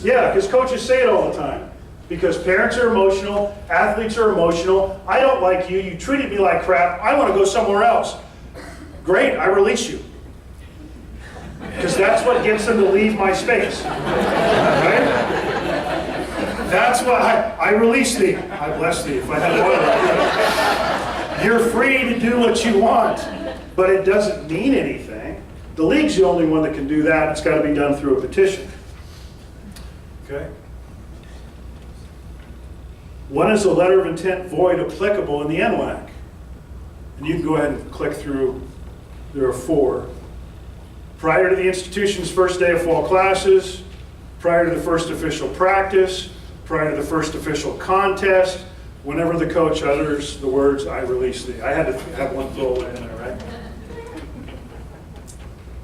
Yeah, because coaches say it all the time. Because parents are emotional, athletes are emotional. I don't like you, you treated me like crap, I want to go somewhere else. Great, I release you. Because that's what gets them to leave my space. Right? That's why I release thee. I bless thee if I had one. You're free to do what you want, but it doesn't mean anything. The league's the only one that can do that. It's got to be done through a petition. Okay? When is a letter of intent void applicable in the NWAC? And you can go ahead and click through. There are 4. Prior to the institution's first day of fall classes, prior to the first official practice, prior to the first official contest, whenever the coach utters the words, I release thee. I had to have one throwaway in there, right?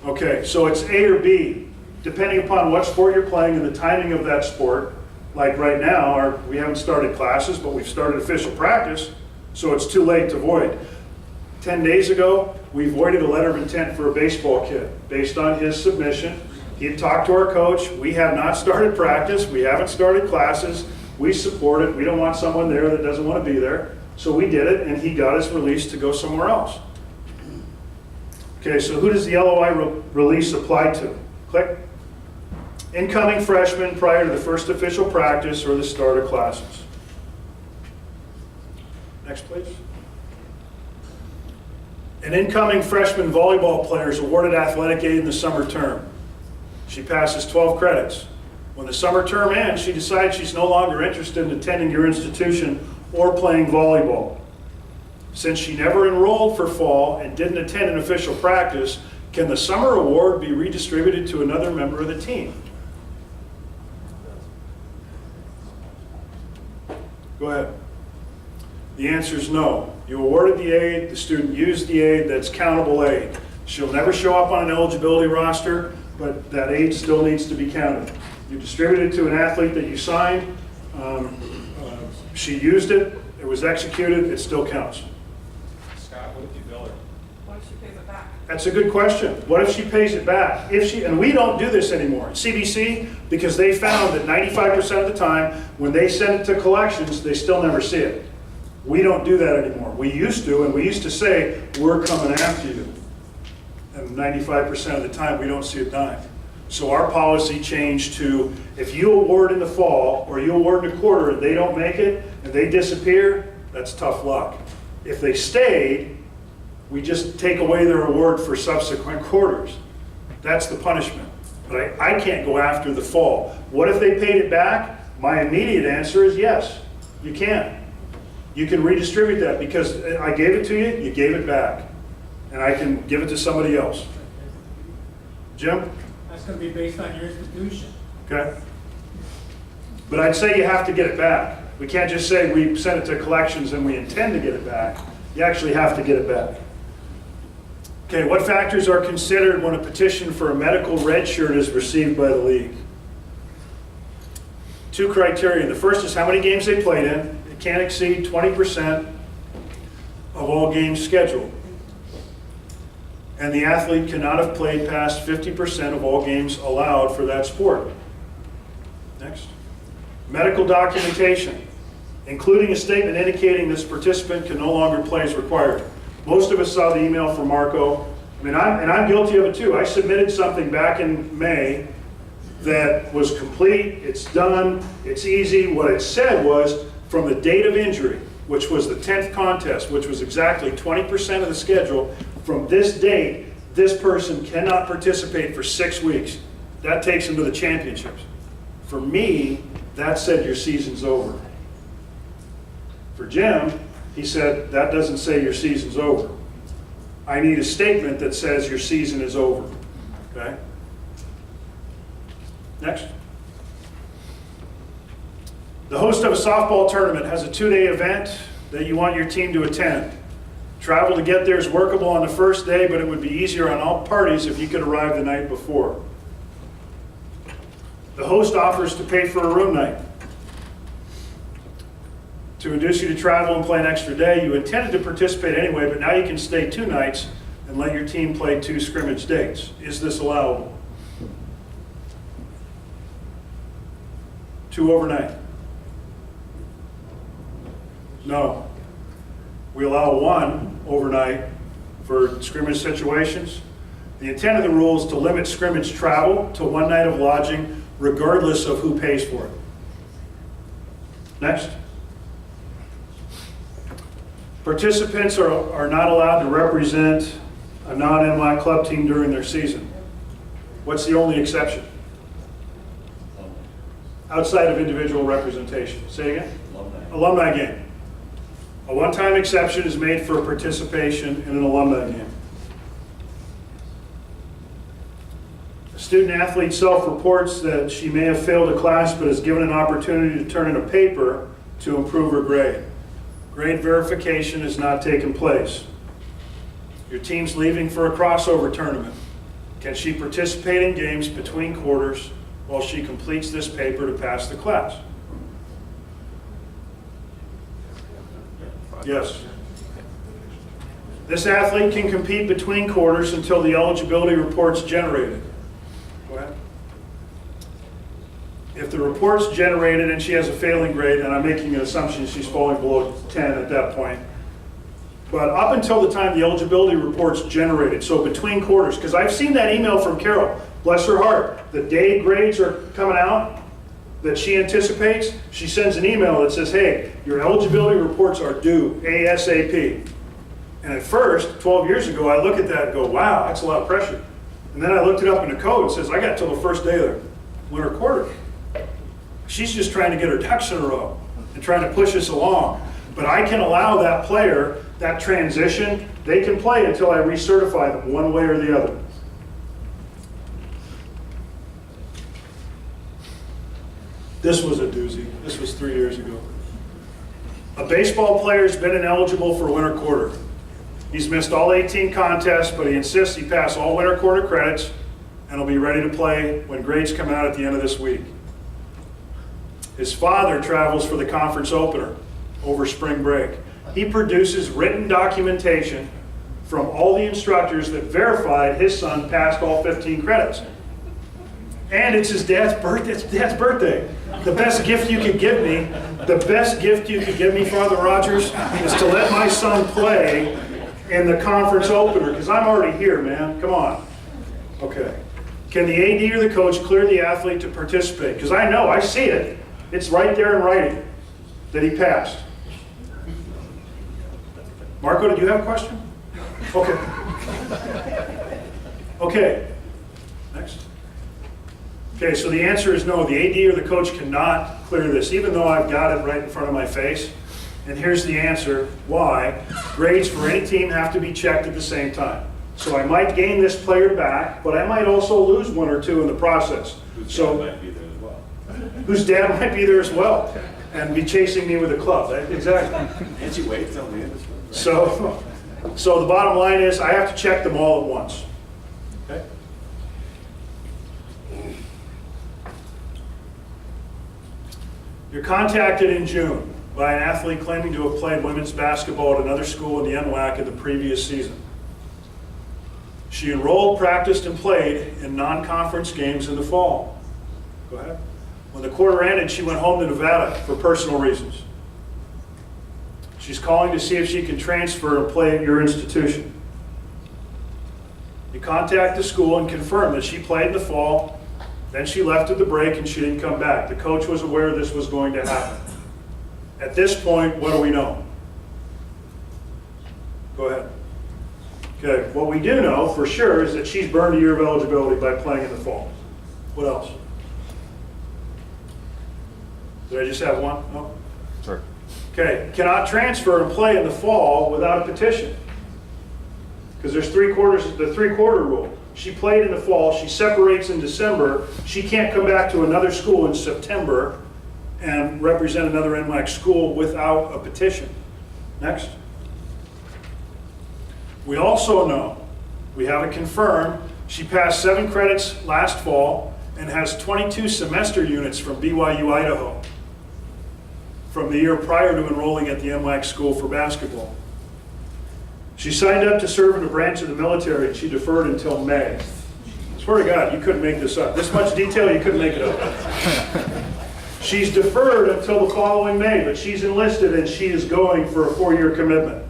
Okay, so it's A or B, depending upon what sport you're playing and the timing of that sport. Like right now, we haven't started classes, but we've started official practice, so it's too late to void. 10 days ago, we voided a letter of intent for a baseball kid based on his submission. He had talked to our coach. We have not started practice. We haven't started classes. We support it. We don't want someone there that doesn't want to be there. So we did it, and he got his release to go somewhere else. Okay, so who does the LOI release apply to? Click. Incoming freshmen prior to the first official practice or the start of classes. Next, please. An incoming freshman volleyball player is awarded athletic aid in the summer term. She passes 12 credits. When the summer term ends, she decides she's no longer interested in attending your institution or playing volleyball. Since she never enrolled for fall and didn't attend an official practice, can the summer award be redistributed to another member of the team? Go ahead. The answer is no. You awarded the aid, the student used the aid, that's countable aid. She'll never show up on an eligibility roster, but that aid still needs to be counted. You distributed it to an athlete that you signed, she used it, it was executed, it still counts. Scott, what if you bill her? What if she pays it back? That's a good question. What if she pays it back? And we don't do this anymore at CBC because they found that 95% of the time when they send it to collections, they still never see it. We don't do that anymore. We used to, and we used to say, we're coming after you. And 95% of the time, we don't see a dime. So our policy changed to, if you award in the fall, or you award in a quarter and they don't make it, and they disappear, that's tough luck. If they stayed, we just take away their award for subsequent quarters. That's the punishment. But I can't go after the fall. What if they paid it back? My immediate answer is yes, you can. You can redistribute that because I gave it to you, you gave it back. And I can give it to somebody else. Jim? That's going to be based on your institution. Okay. But I'd say you have to get it back. We can't just say we sent it to collections and we intend to get it back. You actually have to get it back. Okay, what factors are considered when a petition for a medical red shirt is received by the league? 2 criteria. The first is how many games they played in. It can't exceed 20% of all games scheduled. And the athlete cannot have played past 50% of all games allowed for that sport. Next. Medical documentation, including a statement indicating this participant can no longer play as required. Most of us saw the email from Marco. I mean, I'm guilty of it too. I submitted something back in May that was complete, it's done, it's easy. What it said was, from the date of injury, which was the 10th contest, which was exactly 20% of the schedule, from this date, this person cannot participate for 6 weeks. That takes them to the championships. For me, that said your season's over. For Jim, he said, that doesn't say your season's over. I need a statement that says your season is over. Okay? Next. The host of a softball tournament has a 2-day event that you want your team to attend. Travel to get there is workable on the first day, but it would be easier on all parties if you could arrive the night before. The host offers to pay for a room night. To induce you to travel and play an extra day, you intended to participate anyway, but now you can stay 2 nights and let your team play 2 scrimmage dates. Is this allowable? 2 overnight. No. We allow 1 overnight for scrimmage situations. The intent of the rule is to limit scrimmage travel to 1 night of lodging, regardless of who pays for it. Next. Participants are not allowed to represent a non-NWAC club team during their season. What's the only exception? Outside of individual representation. Say again? Alumni game. A one-time exception is made for participation in an alumni game. A student athlete self-reports that she may have failed a class but is given an opportunity to turn in a paper to improve her grade. Grade verification has not taken place. Your team's leaving for a crossover tournament. Can she participate in games between quarters while she completes this paper to pass the class? Yes. This athlete can compete between quarters until the eligibility report's generated. Go ahead. If the report's generated and she has a failing grade, and I'm making an assumption she's falling below 10 at that point, but up until the time the eligibility report's generated, so between quarters, because I've seen that email from Carol, bless her heart, the day grades are coming out that she anticipates, she sends an email that says, hey, your eligibility reports are due ASAP. And at first, 12 years ago, I look at that and go, wow, that's a lot of pressure. And then I looked it up in the code, it says, I got till the first day of the winter quarter. She's just trying to get her ducks in a row and trying to push us along. But I can allow that player, that transition, they can play until I recertify them one way or the other. This was a doozy. This was 3 years ago. A baseball player's been ineligible for winter quarter. He's missed all 18 contests, but he insists he pass all winter quarter credits and will be ready to play when grades come out at the end of this week. His father travels for the conference opener over spring break. He produces written documentation from all the instructors that verified his son passed all 15 credits. And it's his dad's birthday. It's dad's birthday. The best gift you could give me, Father Rogers, is to let my son play in the conference opener, because I'm already here, man. Come on. Okay. Can the AD or the coach clear the athlete to participate? Because I know, I see it. It's right there in writing that he passed. Marco, did you have a question? Okay. Okay. Next. Okay, so the answer is no. The AD or the coach cannot clear this, even though I've got it right in front of my face. And here's the answer why. Grades for any team have to be checked at the same time. So I might gain this player back, but I might also lose 1 or 2 in the process. So might be there as well. Whose dad might be there as well and be chasing me with a club. Exactly. Can't you wait till the end? So the bottom line is I have to check them all at once. Okay? You're contacted in June by an athlete claiming to have played women's basketball at another school in the NWAC in the previous season. She enrolled, practiced, and played in non-conference games in the fall. Go ahead. When the quarter ended, she went home to Nevada for personal reasons. She's calling to see if she can transfer and play at your institution. You contact the school and confirm that she played in the fall, then she left at the break and she didn't come back. The coach was aware this was going to happen. At this point, what do we know? Go ahead. Okay, what we do know for sure is that she's burned a year of eligibility by playing in the fall. What else? Did I just have one? No? Sure. Okay, cannot transfer and play in the fall without a petition. Because there's the three-quarter rule. She played in the fall, she separates in December, she can't come back to another school in September and represent another NWAC school without a petition. Next. We also know, we have it confirmed, she passed 7 credits last fall and has 22 semester units from BYU, Idaho, from the year prior to enrolling at the NWAC school for basketball. She signed up to serve in a branch of the military and she deferred until May. I swear to God, you couldn't make this up. This much detail, you couldn't make it up. She's deferred until the following May, but she's enlisted and she is going for a 4-year commitment.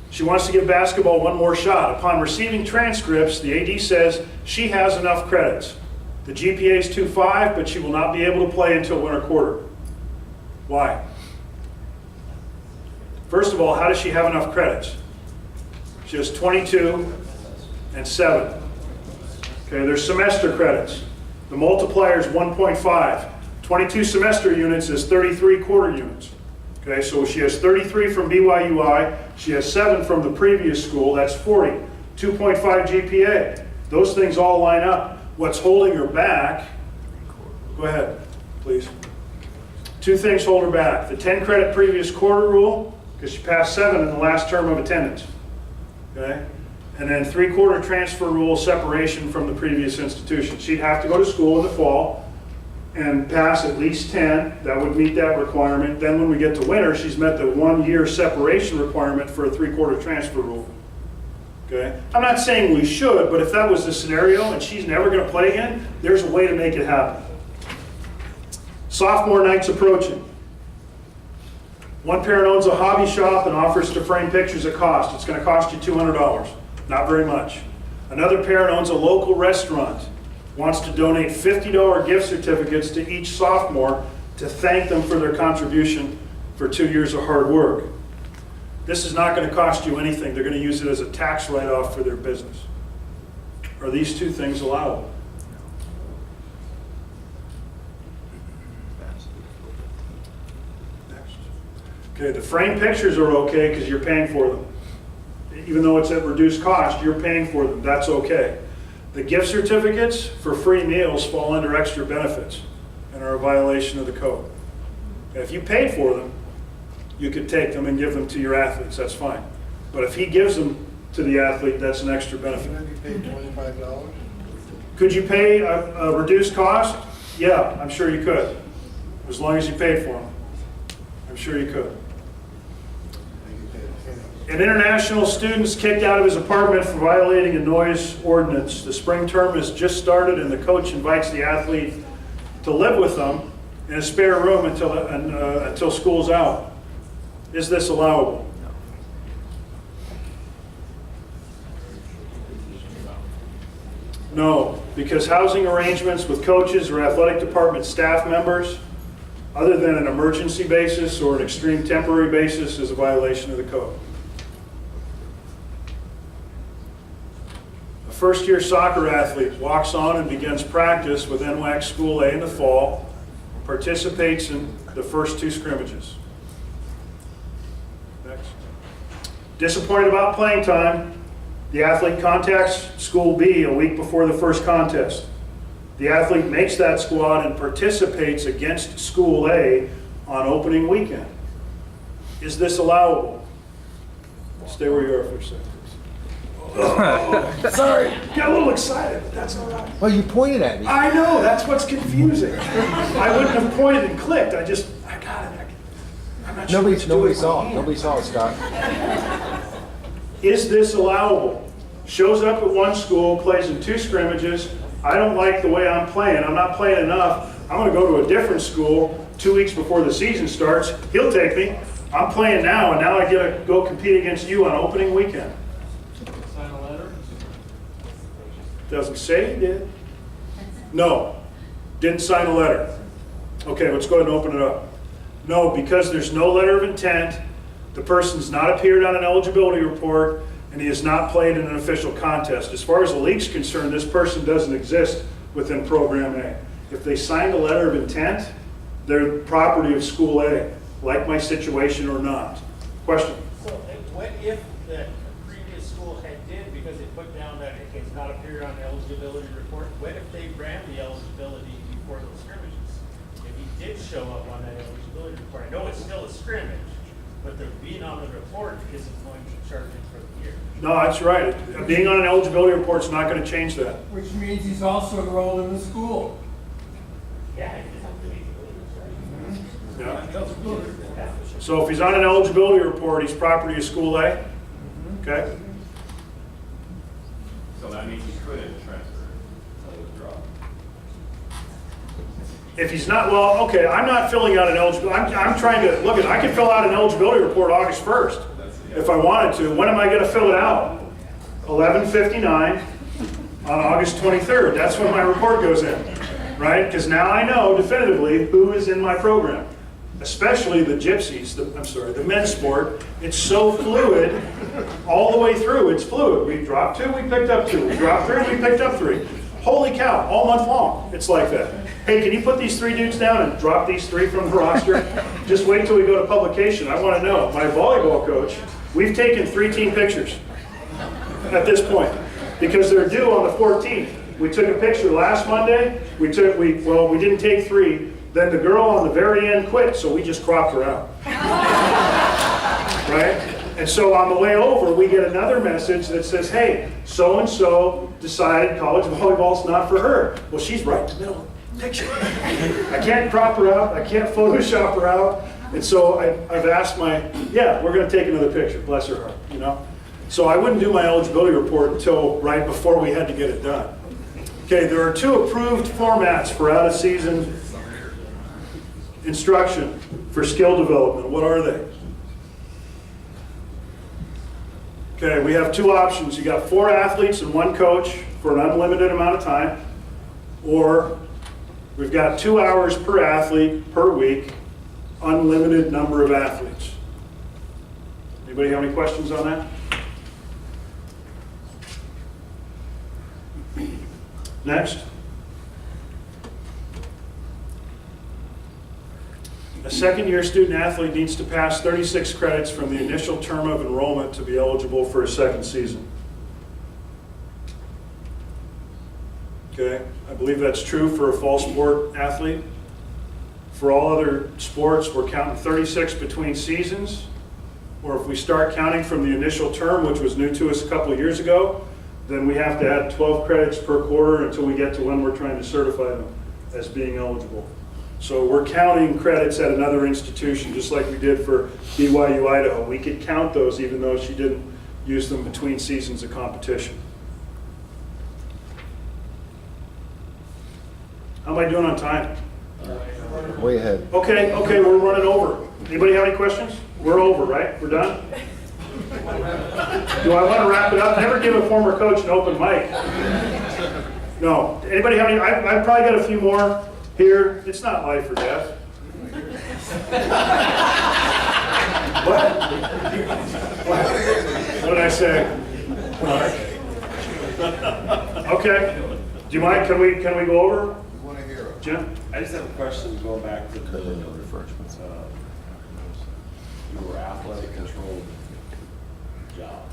She wants to give basketball one more shot. Upon receiving transcripts, the AD says she has enough credits. The GPA is 2.5, but she will not be able to play until winter quarter. Why? First of all, how does she have enough credits? She has 22 and 7. Okay, there's semester credits. The multiplier is 1.5. 22 semester units is 33 quarter units. Okay, so she has 33 from BYUI, she has 7 from the previous school, that's 40. 2.5 GPA. Those things all line up. What's holding her back, go ahead, please. 2 things hold her back. The 10 credit previous quarter rule, because she passed 7 in the last term of attendance. Okay? And then 3-quarter transfer rule separation from the previous institution. She'd have to go to school in the fall and pass at least 10. That would meet that requirement. Then when we get to winter, she's met the 1-year separation requirement for a 3-quarter transfer rule. Okay? I'm not saying we should, but if that was the scenario and she's never going to play again, there's a way to make it happen. Sophomore night's approaching. One parent owns a hobby shop and offers to frame pictures at cost. It's going to cost you $200. Not very much. Another parent owns a local restaurant, wants to donate $50 gift certificates to each sophomore to thank them for their contribution for 2 years of hard work. This is not going to cost you anything. They're going to use it as a tax write-off for their business. Are these 2 things allowable? Next. Okay, the frame pictures are okay because you're paying for them. Even though it's at reduced cost, you're paying for them. That's okay. The gift certificates for free meals fall under extra benefits and are a violation of the code. If you paid for them, you could take them and give them to your athletes. That's fine. But if he gives them to the athlete, that's an extra benefit. Can you pay $25? Could you pay a reduced cost? Yeah, I'm sure you could. As long as you paid for them. I'm sure you could. An international student's kicked out of his apartment for violating a noise ordinance. The spring term has just started and the coach invites the athlete to live with them in a spare room until school's out. Is this allowable? No, because housing arrangements with coaches or athletic department staff members, other than an emergency basis or an extreme temporary basis, is a violation of the code. A first-year soccer athlete walks on and begins practice with NWAC School A in the fall, participates in the first 2 scrimmages. Next. Disappointed about playing time, the athlete contacts School B a week before the first contest. The athlete makes that squad and participates against School A on opening weekend. Is this allowable? Stay where you are for a second. Oh, sorry, got a little excited, but that's all right. Well, you pointed at me. I know, that's what's confusing. I wouldn't have pointed and clicked, I got it. I'm not sure what to do Nobody with my saw it. hand. Nobody saw it, Scott. Is this allowable? Shows up at one school, plays in 2 scrimmages. I don't like the way I'm playing. I'm not playing enough. I'm going to go to a different school 2 weeks before the season starts. He'll take me. I'm playing now, and now I get to go compete against you on opening weekend. Sign a letter? Doesn't say he did. No, didn't sign a letter. Okay, let's go ahead and open it up. No, because there's no letter of intent, the person's not appeared on an eligibility report, and he has not played in an official contest. As far as the league's concerned, this person doesn't exist within Program A. If they signed a letter of intent, they're property of school A, like my situation or not. Question? So what if the previous school did, because it put down that it has not appeared on the eligibility report, what if they ran the eligibility before those scrimmages? If he did show up on that eligibility report, I know it's still a scrimmage, but the being on the report isn't going to charge him for the year. No, that's right. Being on an eligibility report is not going to change that. Which means he's also enrolled in the school. Yeah. Yeah. So if he's on an eligibility report, he's property of school A? Okay? So that means you couldn't transfer or withdraw. If he's not, well, okay, I'm not filling out an eligibility, I'm trying to, look, I can fill out an eligibility report August 1st if I wanted to. When am I going to fill it out? 11:59 on August 23rd. That's when my report goes in, right? Because now I know definitively who is in my program. Especially the gypsies, the men's sport. It's so fluid all the way through. It's fluid. We dropped 2, we picked up 2. We dropped 3, we picked up 3. Holy cow, all month long. It's like that. Hey, can you put these 3 dudes down and drop these 3 from the roster? Just wait till we go to publication. I want to know. My volleyball coach, we've taken 3 team pictures at this point because they're due on the 14th. We took a picture last Monday. We didn't take 3. Then the girl on the very end quit, so we just cropped her out. Right? And so on the way over, we get another message that says, hey, so-and-so decided college volleyball's not for her. Well, she's right in the middle of the picture. I can't crop her out. I can't Photoshop her out. And so I've asked we're going to take another picture, bless her heart, you know? So I wouldn't do my eligibility report until right before we had to get it done. Okay, there are 2 approved formats for out-of-season instruction for skill development. What are they? Okay, we have 2 options. You got 4 athletes and 1 coach for an unlimited amount of time, or we've got 2 hours per athlete per week, unlimited number of athletes. Anybody have any questions on that? Next. A second-year student athlete needs to pass 36 credits from the initial term of enrollment to be eligible for a second season. Okay, I believe that's true for a fall sport athlete. For all other sports, we're counting 36 between seasons, or if we start counting from the initial term, which was new to us a couple of years ago, then we have to add 12 credits per quarter until we get to when we're trying to certify them as being eligible. So we're counting credits at another institution, just like we did for BYU Idaho. We could count those even though she didn't use them between seasons of competition. How am I doing on time? Way ahead. Okay, we're running over. Anybody have any questions? We're over, right? We're done? Do I want to wrap it up? Never give a former coach an open mic. No. Anybody have any? I've probably got a few more here. It's not life or death. What did I say? Okay. Do you mind? Can we go over? We want to hear it. Jim? I just have a question going back to the your athletic control job.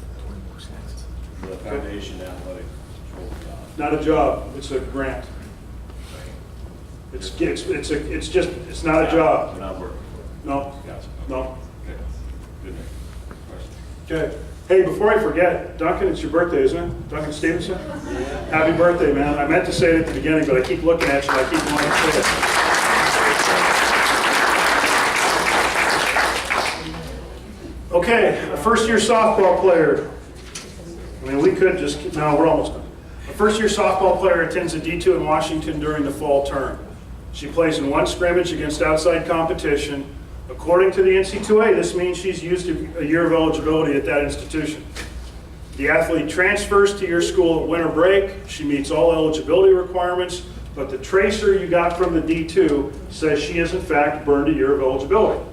The foundation athletic control job. Not a job. It's a grant. It's not a job. We're not working for it. No. Gotcha. No. Okay. Good. Question. Okay. Hey, before I forget, Duncan, it's your birthday, isn't it? Duncan Stevenson? Yeah. Happy birthday, man. I meant to say it at the beginning, but I keep looking at you and I keep wanting to say it. Okay, a first-year softball player. I mean, we could just, no, we're almost done. A first-year softball player attends a D2 in Washington during the fall term. She plays in 1 scrimmage against outside competition. According to the NC2A, this means she's used a year of eligibility at that institution. The athlete transfers to your school at winter break. She meets all eligibility requirements, but the tracer you got from the D2 says she has in fact burned a year of eligibility.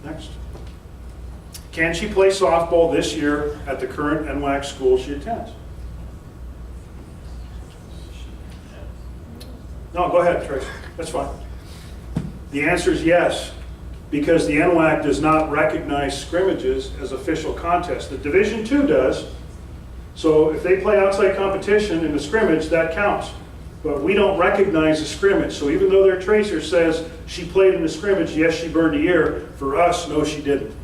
Next. Can she play softball this year at the current NWAC school she attends? No, go ahead, Tracy. That's fine. The answer is yes, because the NWAC does not recognize scrimmages as official contests. The Division II does. So if they play outside competition in the scrimmage, that counts. But we don't recognize the scrimmage. So even though their tracer says she played in the scrimmage, yes, she burned a year, for us, no, she didn't.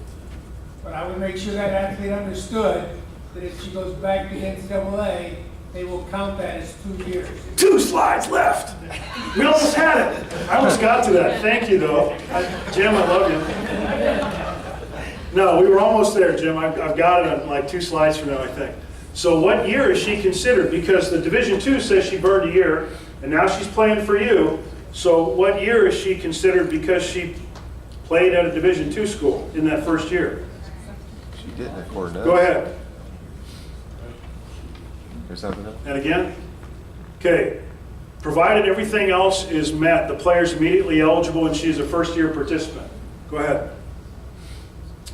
But I would make sure that athlete understood that if she goes back to the NCAA, they will count that as 2 years. 2 slides left. We almost had it. I almost got to that. Thank you, though. Jim, I love you. No, we were almost there, Jim. I've got it on like 2 slides from now, I think. So what year is she considered? Because the Division II says she burned a year, and now she's playing for you. So what year is she considered because she played at a Division II school in that first year? She didn't at Cornell. Go ahead. Or something else? And again? Okay. Provided everything else is met, the player's immediately eligible and she's a first-year participant. Go ahead.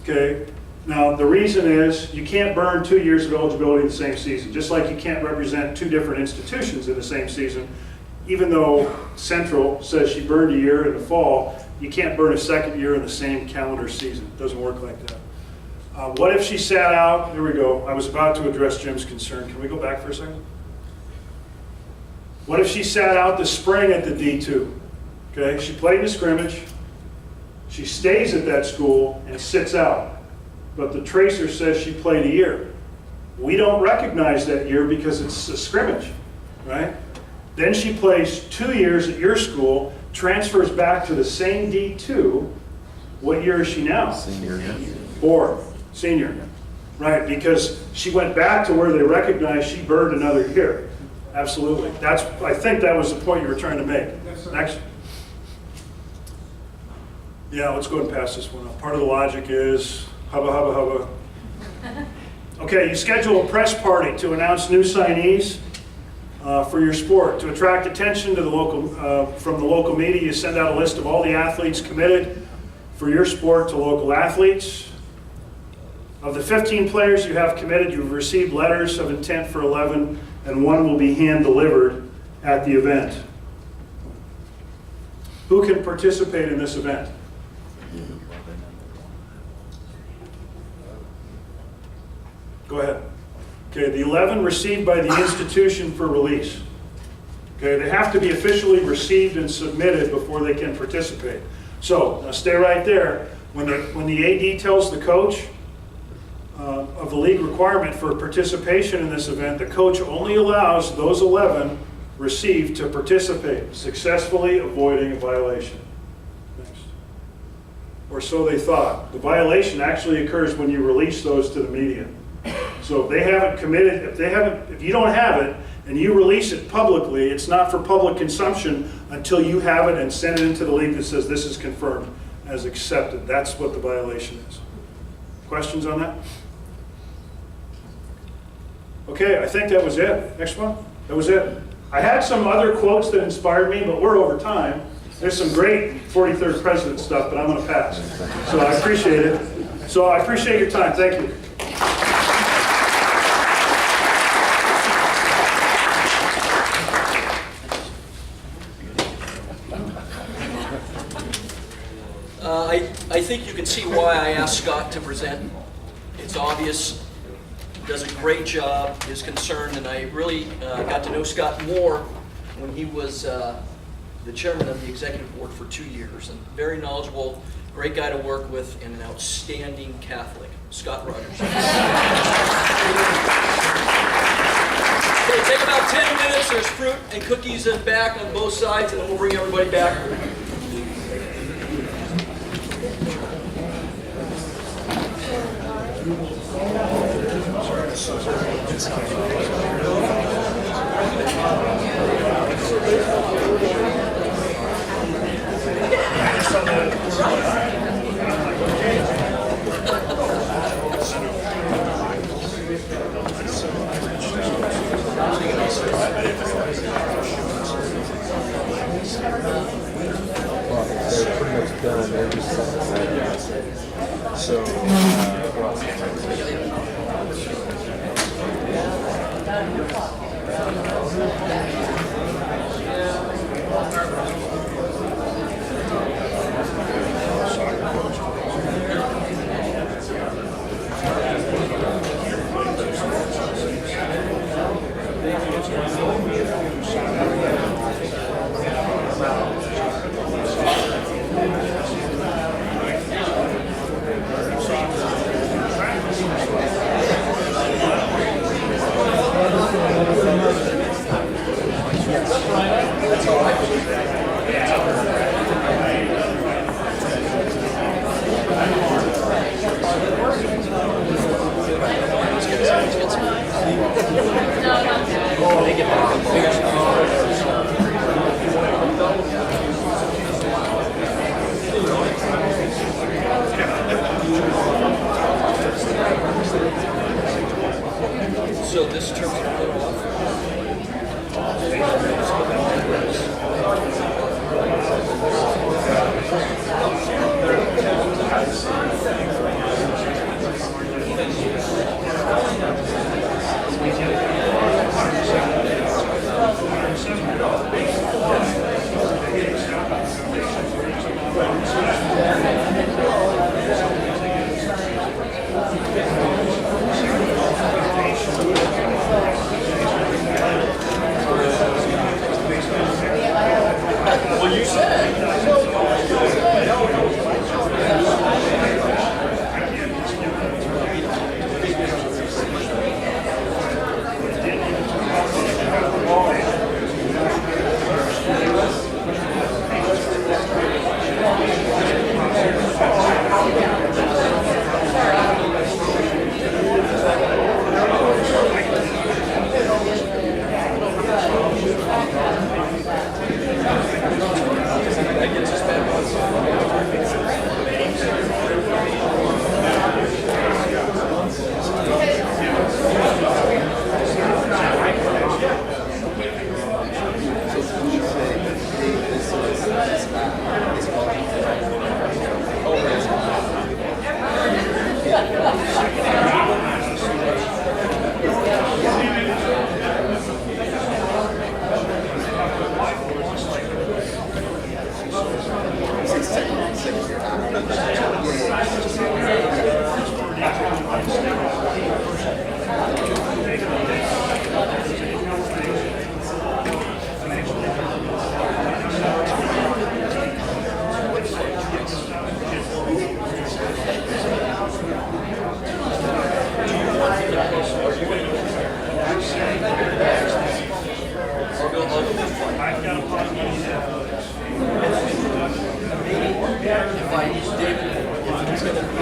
Okay. Now, the reason is you can't burn 2 years of eligibility in the same season, just like you can't represent 2 different institutions in the same season. Even though Central says she burned a year in the fall, you can't burn a second year in the same calendar season. It doesn't work like that. What if she sat out? Here we go. I was about to address Jim's concern. Can we go back for a second? What if she sat out the spring at the D2? Okay, she played in the scrimmage. She stays at that school and sits out. But the tracer says she played a year. We don't recognize that year because it's a scrimmage, right? Then she plays 2 years at your school, transfers back to the same D2. What year is she now? Senior. Or senior, right? Because she went back to where they recognized she burned another year. Absolutely. I think that was the point you were trying to make. Next. Yeah, let's go ahead and pass this one up. Part of the logic is hubba, hubba, hubba. Okay, you schedule a press party to announce new signees for your sport. To attract attention to the from the local media, you send out a list of all the athletes committed for your sport to local athletes. Of the 15 players you have committed, you've received letters of intent for 11, and 1 will be hand-delivered at the event. Who can participate in this event? Go ahead. Okay, the 11 received by the institution for release. Okay, they have to be officially received and submitted before they can participate. So, now stay right there. When the AD tells the coach of the league requirement for participation in this event, the coach only allows those 11 received to participate, successfully avoiding a violation. Next. Or so they thought. The violation actually occurs when you release those to the media. So if they haven't committed, if you don't have it and you release it publicly, it's not for public consumption until you have it and send it into the league that says this is confirmed as accepted. That's what the violation is. Questions on that? Okay, I think that was it. Next one. That was it. I had some other quotes that inspired me, but we're over time. There's some great 43rd President stuff, but I'm going to pass. So I appreciate it. So I appreciate your time. Thank you. I think you can see why I asked Scott to present. It's obvious. He does a great job, is concerned, and I really got to know Scott more when he was the chairman of the executive board for 2 years. And very knowledgeable, great guy to work with, and an outstanding Catholic. Scott Rogers. Okay, take about 10 minutes. There's fruit and cookies in back on both sides, and then we'll bring everybody back. They're pretty much done. They're just so. So this turns it off. Well, you said. That gets us back if I did, if it's gonna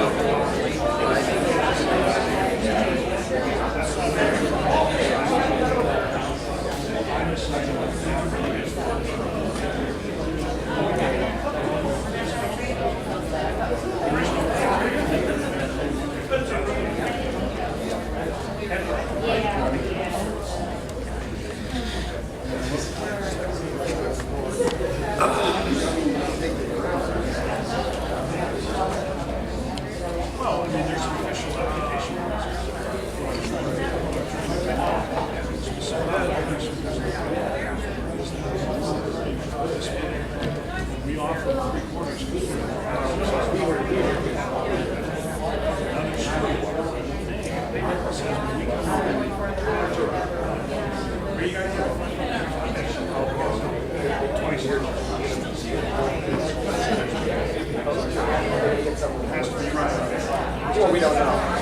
Well, we don't know.